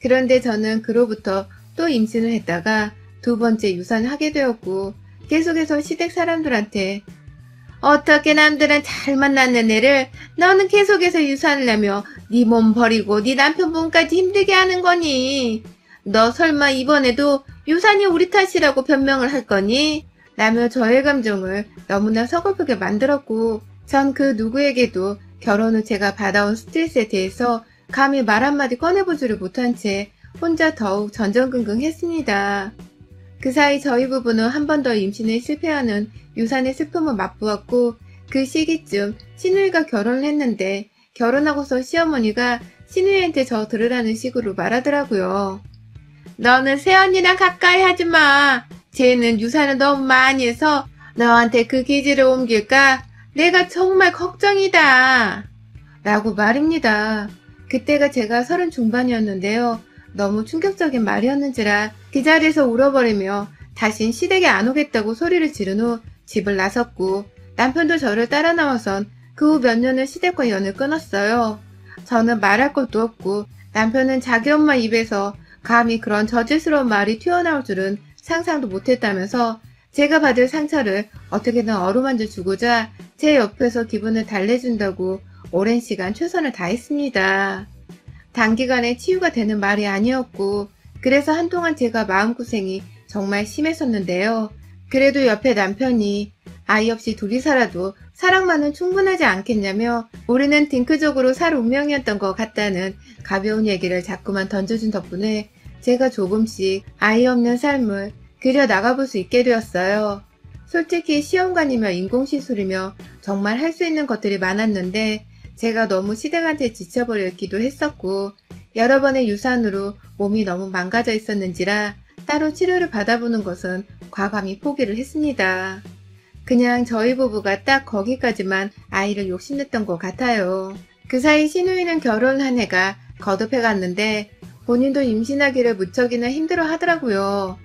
그런데 저는 그로부터 또 임신을 했다가 2번째 유산을 하게 되었고 계속해서 시댁 사람들한테 어떻게 남들은 잘 만났는 애를 너는 계속해서 유산을 하며 네 몸 버리고 네 남편 몸까지 힘들게 하는 거니? 너 설마 이번에도 유산이 우리 탓이라고 변명을 할 거니? 라며 저의 감정을 너무나 서글프게 만들었고 전 그 누구에게도 결혼 후 제가 받아온 스트레스에 대해서 감히 말 한마디 꺼내보지를 못한 채 혼자 더욱 전전긍긍했습니다. 그 사이 저희 부부는 한 번 더 임신에 실패하는 유산의 슬픔을 맛보았고 그 시기쯤 시누이가 결혼을 했는데 결혼하고서 시어머니가 시누이한테 저 들으라는 식으로 말하더라고요. 너는 새언니랑 가까이 하지 마. 쟤는 유산을 너무 많이 해서 너한테 그 기질을 옮길까? 내가 정말 걱정이다. 라고 말입니다. 그때가 제가 30 중반이었는데요. 너무 충격적인 말이었는지라 그 자리에서 울어버리며 다신 시댁에 안 오겠다고 소리를 지른 후 집을 나섰고 남편도 저를 따라 나와선 그 후 몇 년을 시댁과 연을 끊었어요. 저는 말할 것도 없고 남편은 자기 엄마 입에서 감히 그런 저질스러운 말이 튀어나올 줄은 상상도 못했다면서 제가 받을 상처를 어떻게든 어루만져 주고자 제 옆에서 기분을 달래준다고 오랜 시간 최선을 다했습니다. 단기간에 치유가 되는 말이 아니었고, 그래서 한동안 제가 마음고생이 정말 심했었는데요. 그래도 옆에 남편이 아이 없이 둘이 살아도 사랑만은 충분하지 않겠냐며 우리는 딩크적으로 살 운명이었던 것 같다는 가벼운 얘기를 자꾸만 던져준 덕분에 제가 조금씩 아이 없는 삶을 그려 나가볼 수 있게 되었어요. 솔직히 시험관이며 인공시술이며 정말 할 수 있는 것들이 많았는데 제가 너무 시댁한테 지쳐버렸기도 했었고 여러 번의 유산으로 몸이 너무 망가져 있었는지라 따로 치료를 받아보는 것은 과감히 포기를 했습니다. 그냥 저희 부부가 딱 거기까지만 아이를 욕심냈던 것 같아요. 그 사이 신우이는 결혼 한 해가 거듭해 갔는데 본인도 임신하기를 무척이나 힘들어 하더라고요.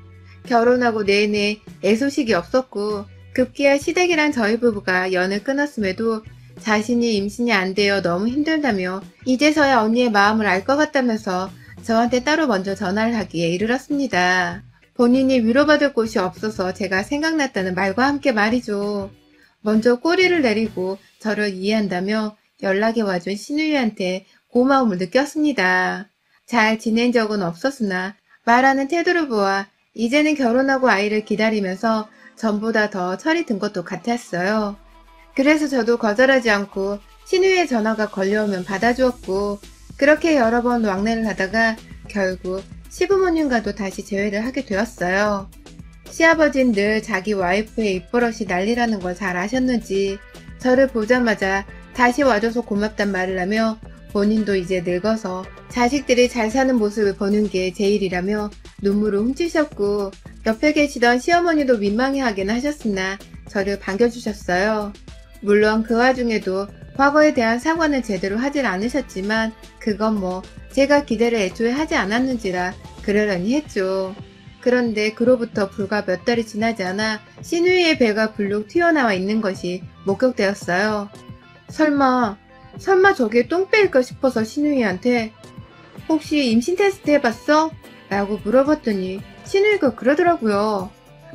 결혼하고 내내 애소식이 없었고 급기야 시댁이랑 저희 부부가 연을 끊었음에도 자신이 임신이 안 되어 너무 힘들다며 이제서야 언니의 마음을 알 것 같다면서 저한테 따로 먼저 전화를 하기에 이르렀습니다. 본인이 위로받을 곳이 없어서 제가 생각났다는 말과 함께 말이죠. 먼저 꼬리를 내리고 저를 이해한다며 연락이 와준 신우이한테 고마움을 느꼈습니다. 잘 지낸 적은 없었으나 말하는 태도를 보아 이제는 결혼하고 아이를 기다리면서 전보다 더 철이 든 것도 같았어요. 그래서 저도 거절하지 않고 신우이의 전화가 걸려오면 받아주었고 그렇게 여러 번 왕래를 하다가 결국 시부모님과도 다시 재회를 하게 되었어요. 시아버진 늘 자기 와이프의 입버릇이 난리라는 걸 잘 아셨는지 저를 보자마자 다시 와줘서 고맙단 말을 하며 본인도 이제 늙어서 자식들이 잘 사는 모습을 보는 게 제일이라며 눈물을 훔치셨고 옆에 계시던 시어머니도 민망해하긴 하셨으나 저를 반겨주셨어요. 물론 그 와중에도 과거에 대한 사과는 제대로 하질 않으셨지만 그건 뭐 제가 기대를 애초에 하지 않았는지라 그러려니 했죠. 그런데 그로부터 불과 몇 달이 지나지 않아 신우이의 배가 불룩 튀어나와 있는 것이 목격되었어요. 설마 저게 똥배일까 싶어서 신우이한테 혹시 임신 테스트 해봤어? 라고 물어봤더니 신우이가 그러더라고요.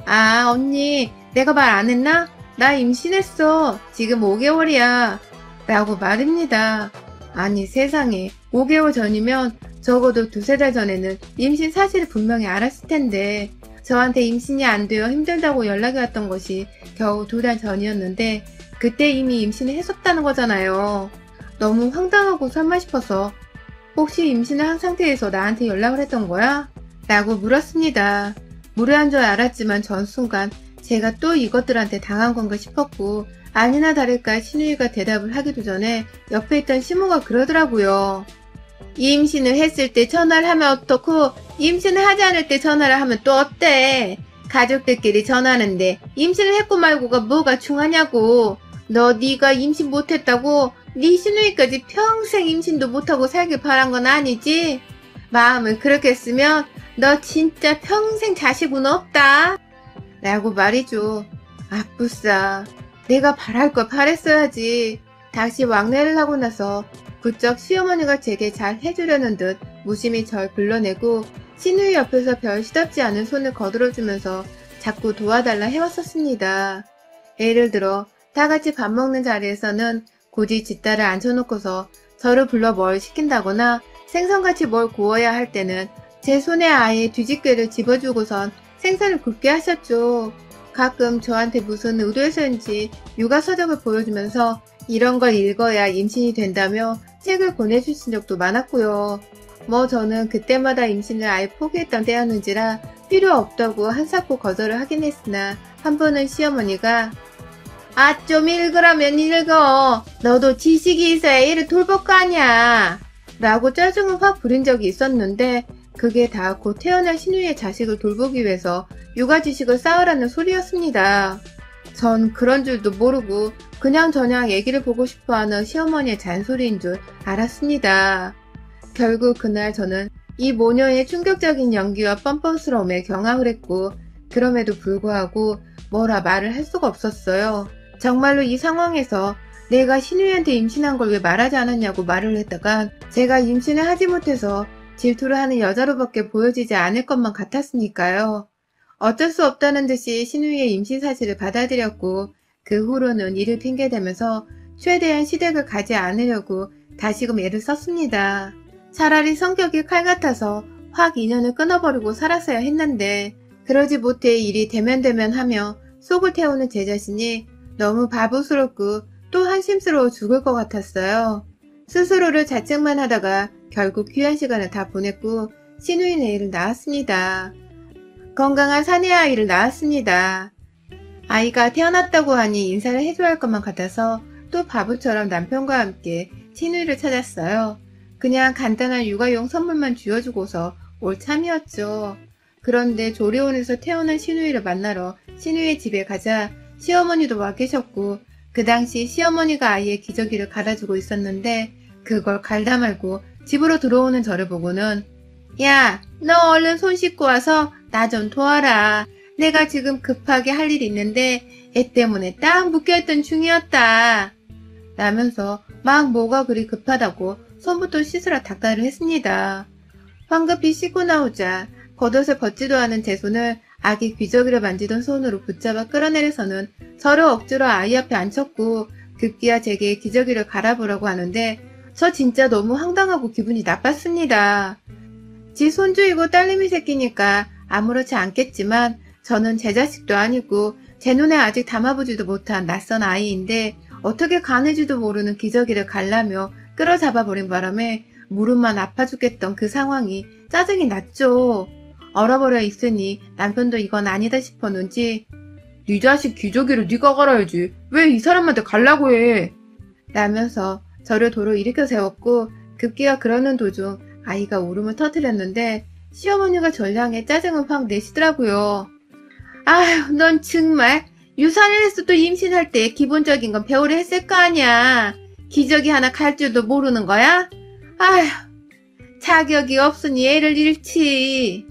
아 언니 내가 말 안 했나? 나 임신했어. 지금 5개월이야. 라고 말입니다. 아니 세상에 5개월 전이면 적어도 두세 달 전에는 임신 사실을 분명히 알았을 텐데 저한테 임신이 안 되어 힘들다고 연락이 왔던 것이 겨우 2달 전이었는데 그때 이미 임신을 했었다는 거잖아요. 너무 황당하고 설마 싶어서 혹시 임신을 한 상태에서 나한테 연락을 했던 거야? 라고 물었습니다. 무례한 줄 알았지만 전 순간 제가 또 이것들한테 당한 건가 싶었고 아니나 다를까 신우이가 대답을 하기도 전에 옆에 있던 시모가 그러더라고요. 임신을 했을 때 전화를 하면 어떻고 임신을 하지 않을 때 전화를 하면 또 어때? 가족들끼리 전화하는데 임신을 했고 말고가 뭐가 중하냐고. 네가 임신 못했다고 네 시누이까지 평생 임신도 못하고 살길 바란 건 아니지? 마음을 그렇게 쓰면 너 진짜 평생 자식은 없다. 라고 말이죠. 아쁘싸. 내가 바랄 걸 바랬어야지. 다시 왕래를 하고 나서 부쩍 시어머니가 제게 잘 해주려는 듯 무심히 절 불러내고 시누이 옆에서 별 시덥지 않은 손을 거들어주면서 자꾸 도와달라 해왔었습니다. 예를 들어 다 같이 밥 먹는 자리에서는 굳이 뒷다를 앉혀놓고서 저를 불러 뭘 시킨다거나 생선같이 뭘 구워야 할 때는 제 손에 아예 뒤집개를 집어주고선 생선을 굽게 하셨죠. 가끔 저한테 무슨 의도에서인지 육아서적을 보여주면서 이런 걸 읽어야 임신이 된다며 책을 보내주신 적도 많았고요. 뭐 저는 그때마다 임신을 아예 포기했던 때였는지라 필요 없다고 한사코 거절을 하긴 했으나 한 번은 시어머니가 좀 읽으라면 읽어. 너도 지식이 있어야 애를 돌볼 거 아냐. 라고 짜증을 확 부린 적이 있었는데 그게 다 곧 태어날 신우이의 자식을 돌보기 위해서 육아 지식을 쌓으라는 소리였습니다. 전 그런 줄도 모르고 그냥저냥 애기를 보고 싶어하는 시어머니의 잔소리인 줄 알았습니다. 결국 그날 저는 이 모녀의 충격적인 연기와 뻔뻔스러움에 경악을 했고 그럼에도 불구하고 뭐라 말을 할 수가 없었어요. 정말로 이 상황에서 내가 신우이한테 임신한 걸 왜 말하지 않았냐고 말을 했다간 제가 임신을 하지 못해서 질투를 하는 여자로밖에 보여지지 않을 것만 같았으니까요. 어쩔 수 없다는 듯이 신우이의 임신 사실을 받아들였고 그 후로는 이를 핑계대면서 최대한 시댁을 가지 않으려고 다시금 애를 썼습니다. 차라리 성격이 칼 같아서 확 인연을 끊어버리고 살았어야 했는데 그러지 못해 일이 대면대면하며 속을 태우는 제 자신이 너무 바보스럽고 또 한심스러워 죽을 것 같았어요. 스스로를 자책만 하다가 결국 귀한 시간을 다 보냈고 신우인 애를 낳았습니다. 건강한 사내 아이를 낳았습니다. 아이가 태어났다고 하니 인사를 해줘야 할 것만 같아서 또 바보처럼 남편과 함께 신우이를 찾았어요. 그냥 간단한 육아용 선물만 쥐어주고서 올 참이었죠. 그런데 조리원에서 태어난 신우이를 만나러 신우이의 집에 가자 시어머니도 와 계셨고 그 당시 시어머니가 아이의 기저귀를 갈아주고 있었는데 그걸 갈다 말고 집으로 들어오는 저를 보고는 야, 너 얼른 손 씻고 와서 나 좀 도와라. 내가 지금 급하게 할 일이 있는데 애 때문에 딱 묶여있던 중이었다. 라면서 막 뭐가 그리 급하다고 손부터 씻으라 닥달을 했습니다. 황급히 씻고 나오자 겉옷을 벗지도 않은 제 손을 아기 귀저귀를 만지던 손으로 붙잡아 끌어내려서는 저를 억지로 아이 앞에 앉혔고 급기야 제게 기저귀를 갈아보라고 하는데 저 진짜 너무 황당하고 기분이 나빴습니다. 지 손주이고 딸내미 새끼니까 아무렇지 않겠지만 저는 제 자식도 아니고 제 눈에 아직 담아보지도 못한 낯선 아이인데 어떻게 가는지도 모르는 기저귀를 갈라며 끌어잡아버린 바람에 무릎만 아파 죽겠던 그 상황이 짜증이 났죠. 얼어버려 있으니 남편도 이건 아니다 싶었는지 네 자식 기저귀를 네가 갈아야지. 왜 이 사람한테 갈라고 해? 라면서 저를 도로 일으켜 세웠고 급기야 그러는 도중 아이가 울음을 터뜨렸는데 시어머니가 저를 향해 짜증을 확 내시더라고요. 아휴, 넌 정말 유산을 했어도 임신할 때 기본적인 건 배우려 했을 거 아니야. 기저귀 하나 갈 줄도 모르는 거야? 아휴, 자격이 없으니 애를 잃지.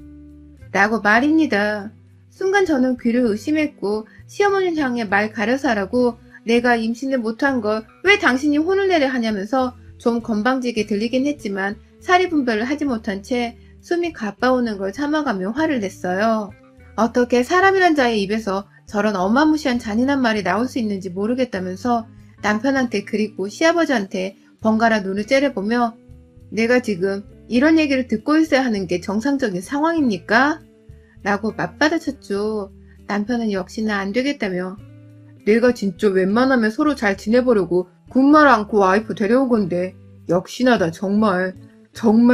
라고 말입니다. 순간 저는 귀를 의심했고 시어머니를 향해 말 가려서 하라고 내가 임신을 못한 걸 왜 당신이 혼을 내려 하냐면서 좀 건방지게 들리긴 했지만 사리 분별을 하지 못한 채 숨이 가빠오는 걸 참아가며 화를 냈어요. 어떻게 사람이란 자의 입에서 저런 어마무시한 잔인한 말이 나올 수 있는지 모르겠다면서 남편한테 그리고 시아버지한테 번갈아 눈을 째려보며 내가 지금 이런 얘기를 듣고 있어야 하는 게 정상적인 상황입니까? 라고 맞받아쳤죠. 남편은 역시나 안 되겠다며 내가 진짜 웬만하면 서로 잘 지내보려고 군말 않고 와이프 데려온 건데 역시나다 정말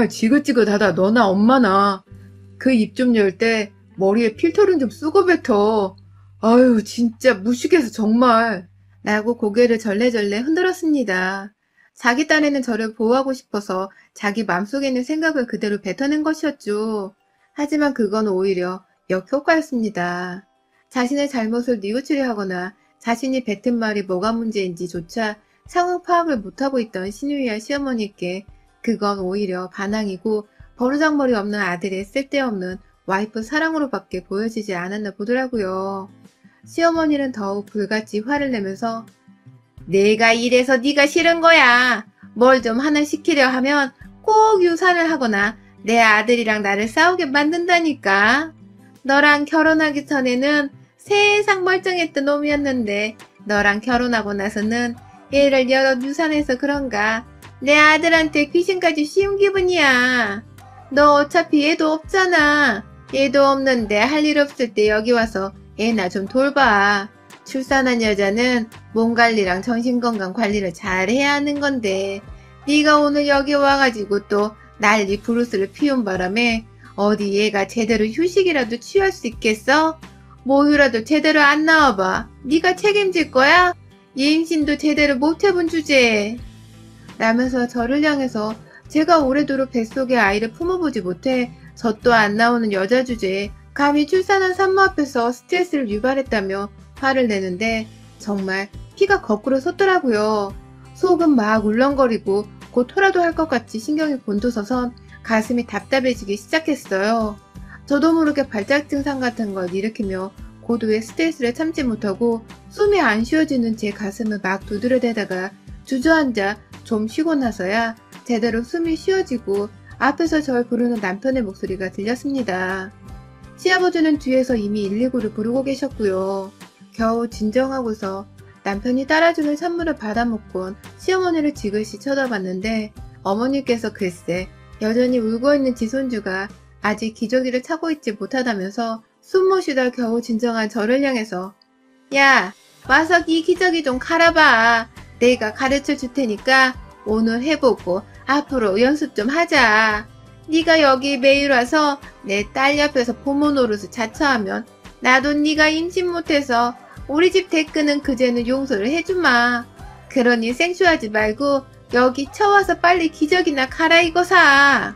지긋지긋하다 너나 엄마나. 그 입 좀 열 때 머리에 필터를 좀 쓰고 뱉어. 아유 진짜 무식해서 정말. 라고 고개를 절레절레 흔들었습니다. 자기 딴에는 저를 보호하고 싶어서 자기 맘속에 있는 생각을 그대로 뱉어낸 것이었죠. 하지만 그건 오히려 역효과였습니다. 자신의 잘못을 뉘우치려 하거나 자신이 뱉은 말이 뭐가 문제인지조차 상황 파악을 못하고 있던 신우이와 시어머니께 그건 오히려 반항이고 버르장머리 없는 아들의 쓸데없는 와이프 사랑으로밖에 보여지지 않았나 보더라고요. 시어머니는 더욱 불같이 화를 내면서 내가 이래서 네가 싫은 거야. 뭘 좀 하나 시키려 하면 꼭 유산을 하거나 내 아들이랑 나를 싸우게 만든다니까. 너랑 결혼하기 전에는 세상 멀쩡했던 놈이었는데 너랑 결혼하고 나서는 얘를 여러 유산해서 그런가 내 아들한테 귀신까지 씌운 기분이야. 너 어차피 얘도 없잖아. 얘도 없는데 할 일 없을 때 여기 와서 애나 좀 돌봐. 출산한 여자는 몸 관리랑 정신건강 관리를 잘 해야 하는 건데 네가 오늘 여기 와가지고 또 난리 부르스를 피운 바람에 어디 얘가 제대로 휴식이라도 취할 수 있겠어? 모유라도 제대로 안 나와봐. 네가 책임질 거야? 얘 임신도 제대로 못 해본 주제에. 라면서 저를 향해서 제가 오래도록 뱃속에 아이를 품어보지 못해 젖도 안 나오는 여자 주제에 감히 출산한 산모 앞에서 스트레스를 유발했다며 화를 내는데 정말 피가 거꾸로 솟더라고요. 속은 막 울렁거리고 곧 토라도 할 것 같이 신경이 곤두서선 가슴이 답답해지기 시작했어요. 저도 모르게 발작 증상 같은 걸 일으키며 고도의 스트레스를 참지 못하고 숨이 안 쉬어지는 제 가슴을 막 두드려대다가 주저앉아 좀 쉬고 나서야 제대로 숨이 쉬어지고 앞에서 절 부르는 남편의 목소리가 들렸습니다. 시아버지는 뒤에서 이미 119를 부르고 계셨고요. 겨우 진정하고서 남편이 따라주는 찬물을 받아먹곤 시어머니를 지그시 쳐다봤는데 어머니께서 글쎄 여전히 울고 있는 지손주가 아직 기저귀를 차고 있지 못하다면서 숨 못 쉬다 겨우 진정한 저를 향해서 야, 와서 이 기저귀 좀 갈아봐. 내가 가르쳐 줄 테니까 오늘 해보고 앞으로 연습 좀 하자. 네가 여기 매일 와서 내 딸 옆에서 부모 노릇을 자처하면 나도 네가 임신 못해서 우리 집 대꾸는 그제는 용서를 해주마. 그러니 생쇼하지 말고 여기 쳐와서 빨리 기저귀나 갈아입어사.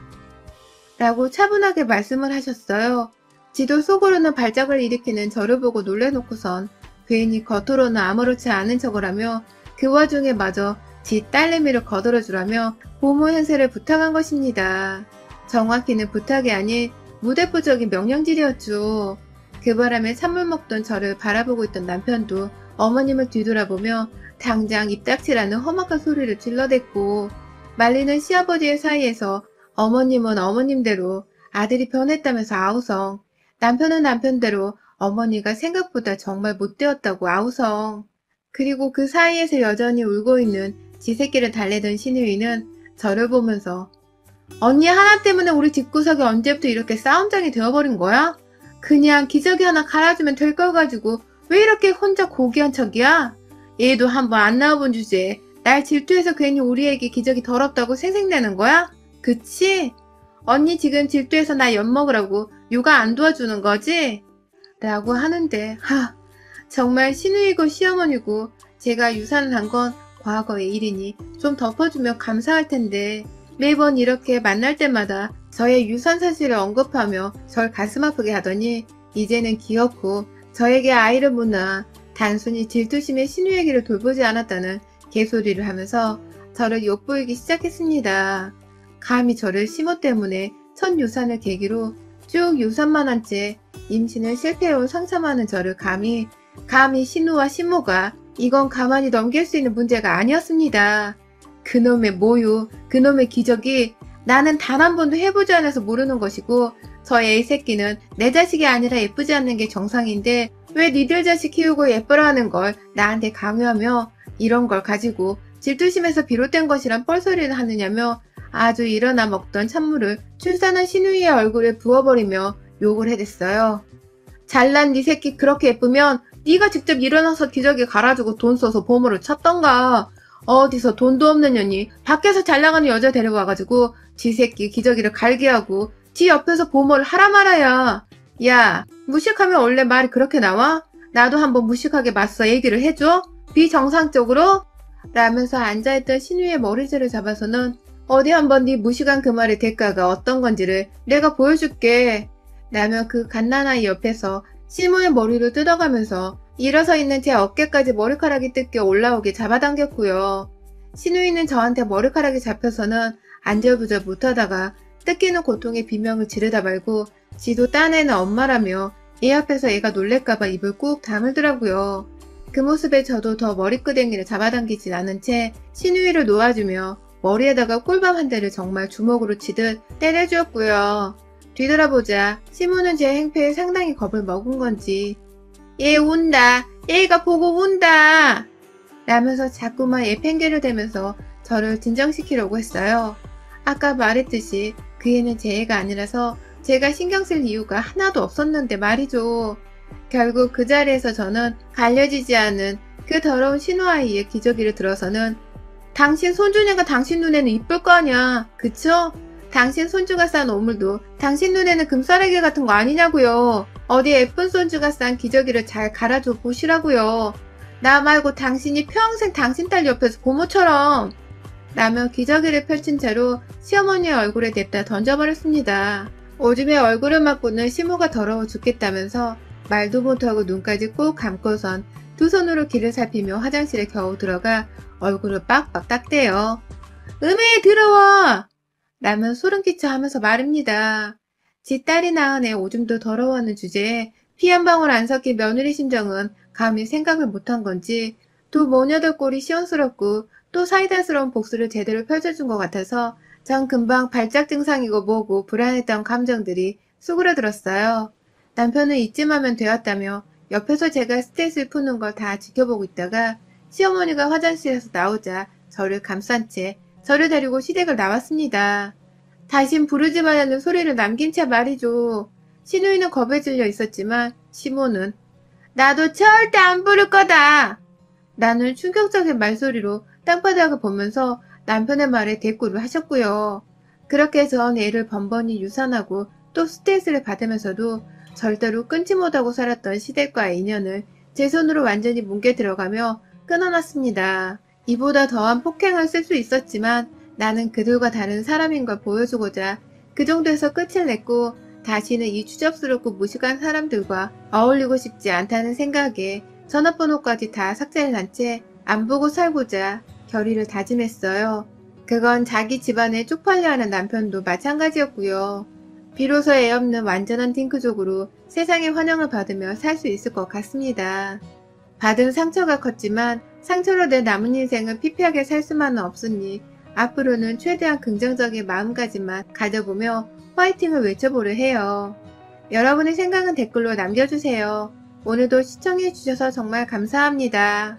라고 차분하게 말씀을 하셨어요. 지도 속으로는 발작을 일으키는 저를 보고 놀래놓고선 괜히 겉으로는 아무렇지 않은 척을 하며 그 와중에 마저 지 딸내미를 거들어주라며 보모 행세를 부탁한 것입니다. 정확히는 부탁이 아닌 무대포적인 명령질이었죠. 그 바람에 찬물 먹던 저를 바라보고 있던 남편도 어머님을 뒤돌아보며 당장 입 닥치라는 험악한 소리를 질러댔고 말리는 시아버지의 사이에서 어머님은 어머님대로 아들이 변했다면서 아우성, 남편은 남편대로 어머니가 생각보다 정말 못되었다고 아우성. 그리고 그 사이에서 여전히 울고 있는 지 새끼를 달래던 신우이는 저를 보면서 언니 하나 때문에 우리 집구석이 언제부터 이렇게 싸움장이 되어버린 거야? 그냥 기저귀 하나 갈아주면 될 걸 가지고 왜 이렇게 혼자 고귀한 척이야? 얘도 한번 안 나와본 주제에 날 질투해서 괜히 우리 애기 기저귀 더럽다고 생색내는 거야? 그치? 언니 지금 질투해서 나 엿먹으라고 육아 안 도와주는 거지? 라고 하는데 정말 신우이고 시어머니고 제가 유산을 한 건 과거의 일이니 좀 덮어주면 감사할 텐데 매번 이렇게 만날 때마다 저의 유산 사실을 언급하며 절 가슴 아프게 하더니 이제는 귀엽고 저에게 아이를 못 낳아 단순히 질투심에 신우에게를 돌보지 않았다는 개소리를 하면서 저를 욕보이기 시작했습니다. 감히 저를 시모 때문에 첫 유산을 계기로 쭉 유산만 한 채 임신을 실패해온 상처많은 저를 감히 신우와 시모가 이건 가만히 넘길 수 있는 문제가 아니었습니다. 그놈의 모유, 그놈의 기적이 나는 단 한 번도 해보지 않아서 모르는 것이고 저 애 새끼는 내 자식이 아니라 예쁘지 않는 게 정상인데 왜 니들 자식 키우고 예뻐라 하는 걸 나한테 강요하며 이런 걸 가지고 질투심에서 비롯된 것이란 뻘소리를 하느냐며 아주 일어나 먹던 찬물을 출산한 신우이의 얼굴에 부어버리며 욕을 해댔어요. 잘난 네 새끼 그렇게 예쁘면 네가 직접 일어나서 기저귀 갈아주고 돈 써서 보모를 찾던가. 어디서 돈도 없는 년이 밖에서 잘나가는 여자 데려와가지고 지 새끼 기저귀를 갈게 하고 지 옆에서 보모를 하라 말아야. 야, 무식하면 원래 말이 그렇게 나와? 나도 한번 무식하게 맞서 얘기를 해줘? 비정상적으로? 라면서 앉아있던 신우의 머리채를 잡아서는 어디 한번 네 무식한 그 말의 대가가 어떤 건지를 내가 보여줄게. 라며 그 갓난아이 옆에서 시모의 머리를 뜯어가면서 일어서 있는 제 어깨까지 머리카락이 뜯겨 올라오게 잡아당겼고요. 신우이는 저한테 머리카락이 잡혀서는 안절부절 못하다가 뜯기는 고통에 비명을 지르다 말고 지도 딴애는 엄마라며 애 앞에서 애가 놀랄까봐 입을 꾹 다물더라고요. 그 모습에 저도 더 머리끄댕이를 잡아당기진 않은 채 신우이를 놓아주며 머리에다가 꿀밤 한 대를 정말 주먹으로 치듯 때려주었고요. 뒤돌아보자 시모는 제 행패에 상당히 겁을 먹은 건지 얘 운다. 얘가 보고 운다. 라면서 자꾸만 얘 팽개를 대면서 저를 진정시키려고 했어요. 아까 말했듯이 그 애는 제 애가 아니라서 제가 신경 쓸 이유가 하나도 없었는데 말이죠. 결국 그 자리에서 저는 갈려지지 않은 그 더러운 신우아이의 기저귀를 들어서는 당신 손주녀가 당신 눈에는 이쁠 거 아냐. 그쵸? 당신 손주가 싼 오물도 당신 눈에는 금싸라기 같은 거 아니냐고요. 어디 예쁜 손주가 싼 기저귀를 잘 갈아줘 보시라고요. 나 말고 당신이 평생 당신 딸 옆에서 고모처럼. 라며 기저귀를 펼친 채로 시어머니의 얼굴에 냅다 던져버렸습니다. 오줌에 얼굴을 맞고는 시모가 더러워 죽겠다면서 말도 못하고 눈까지 꾹 감고선 두 손으로 귀를 살피며 화장실에 겨우 들어가 얼굴을 빡빡 닦대요. 음에 더러워! 라며 소름끼쳐 하면서 말입니다. 지 딸이 낳은 애 오줌도 더러워하는 주제에 피 한 방울 안 섞인 며느리 심정은 감히 생각을 못한 건지 두 모녀들 꼴이 시원스럽고 또 사이다스러운 복수를 제대로 펼쳐준 것 같아서 전 금방 발작 증상이고 뭐고 불안했던 감정들이 수그러들었어요. 남편은 이쯤 하면 되었다며 옆에서 제가 스트레스를 푸는 걸 다 지켜보고 있다가 시어머니가 화장실에서 나오자 저를 감싼 채 저를 데리고 시댁을 나왔습니다. 다신 부르지 말라는 소리를 남긴 채 말이죠. 시누이는 겁에 질려 있었지만 시모는 나도 절대 안 부를 거다. 나는 충격적인 말소리로 땅바닥을 보면서 남편의 말에 대꾸를 하셨고요. 그렇게 전 애를 번번이 유산하고 또 스트레스를 받으면서도 절대로 끊지 못하고 살았던 시댁과의 인연을 제 손으로 완전히 뭉개 들어가며 끊어놨습니다. 이보다 더한 폭행을 쓸 수 있었지만 나는 그들과 다른 사람인 걸 보여주고자 그 정도에서 끝을 냈고 다시는 이 추접스럽고 무식한 사람들과 어울리고 싶지 않다는 생각에 전화번호까지 다 삭제를 한 채 안 보고 살고자 결의를 다짐했어요. 그건 자기 집안에 쪽팔려 하는 남편도 마찬가지였고요. 비로소 애 없는 완전한 딩크족으로 세상의 환영을 받으며 살 수 있을 것 같습니다. 받은 상처가 컸지만 상처로 내 남은 인생을 피폐하게 살 수만은 없으니 앞으로는 최대한 긍정적인 마음가짐만 가져보며 화이팅을 외쳐보려 해요. 여러분의 생각은 댓글로 남겨주세요. 오늘도 시청해주셔서 정말 감사합니다.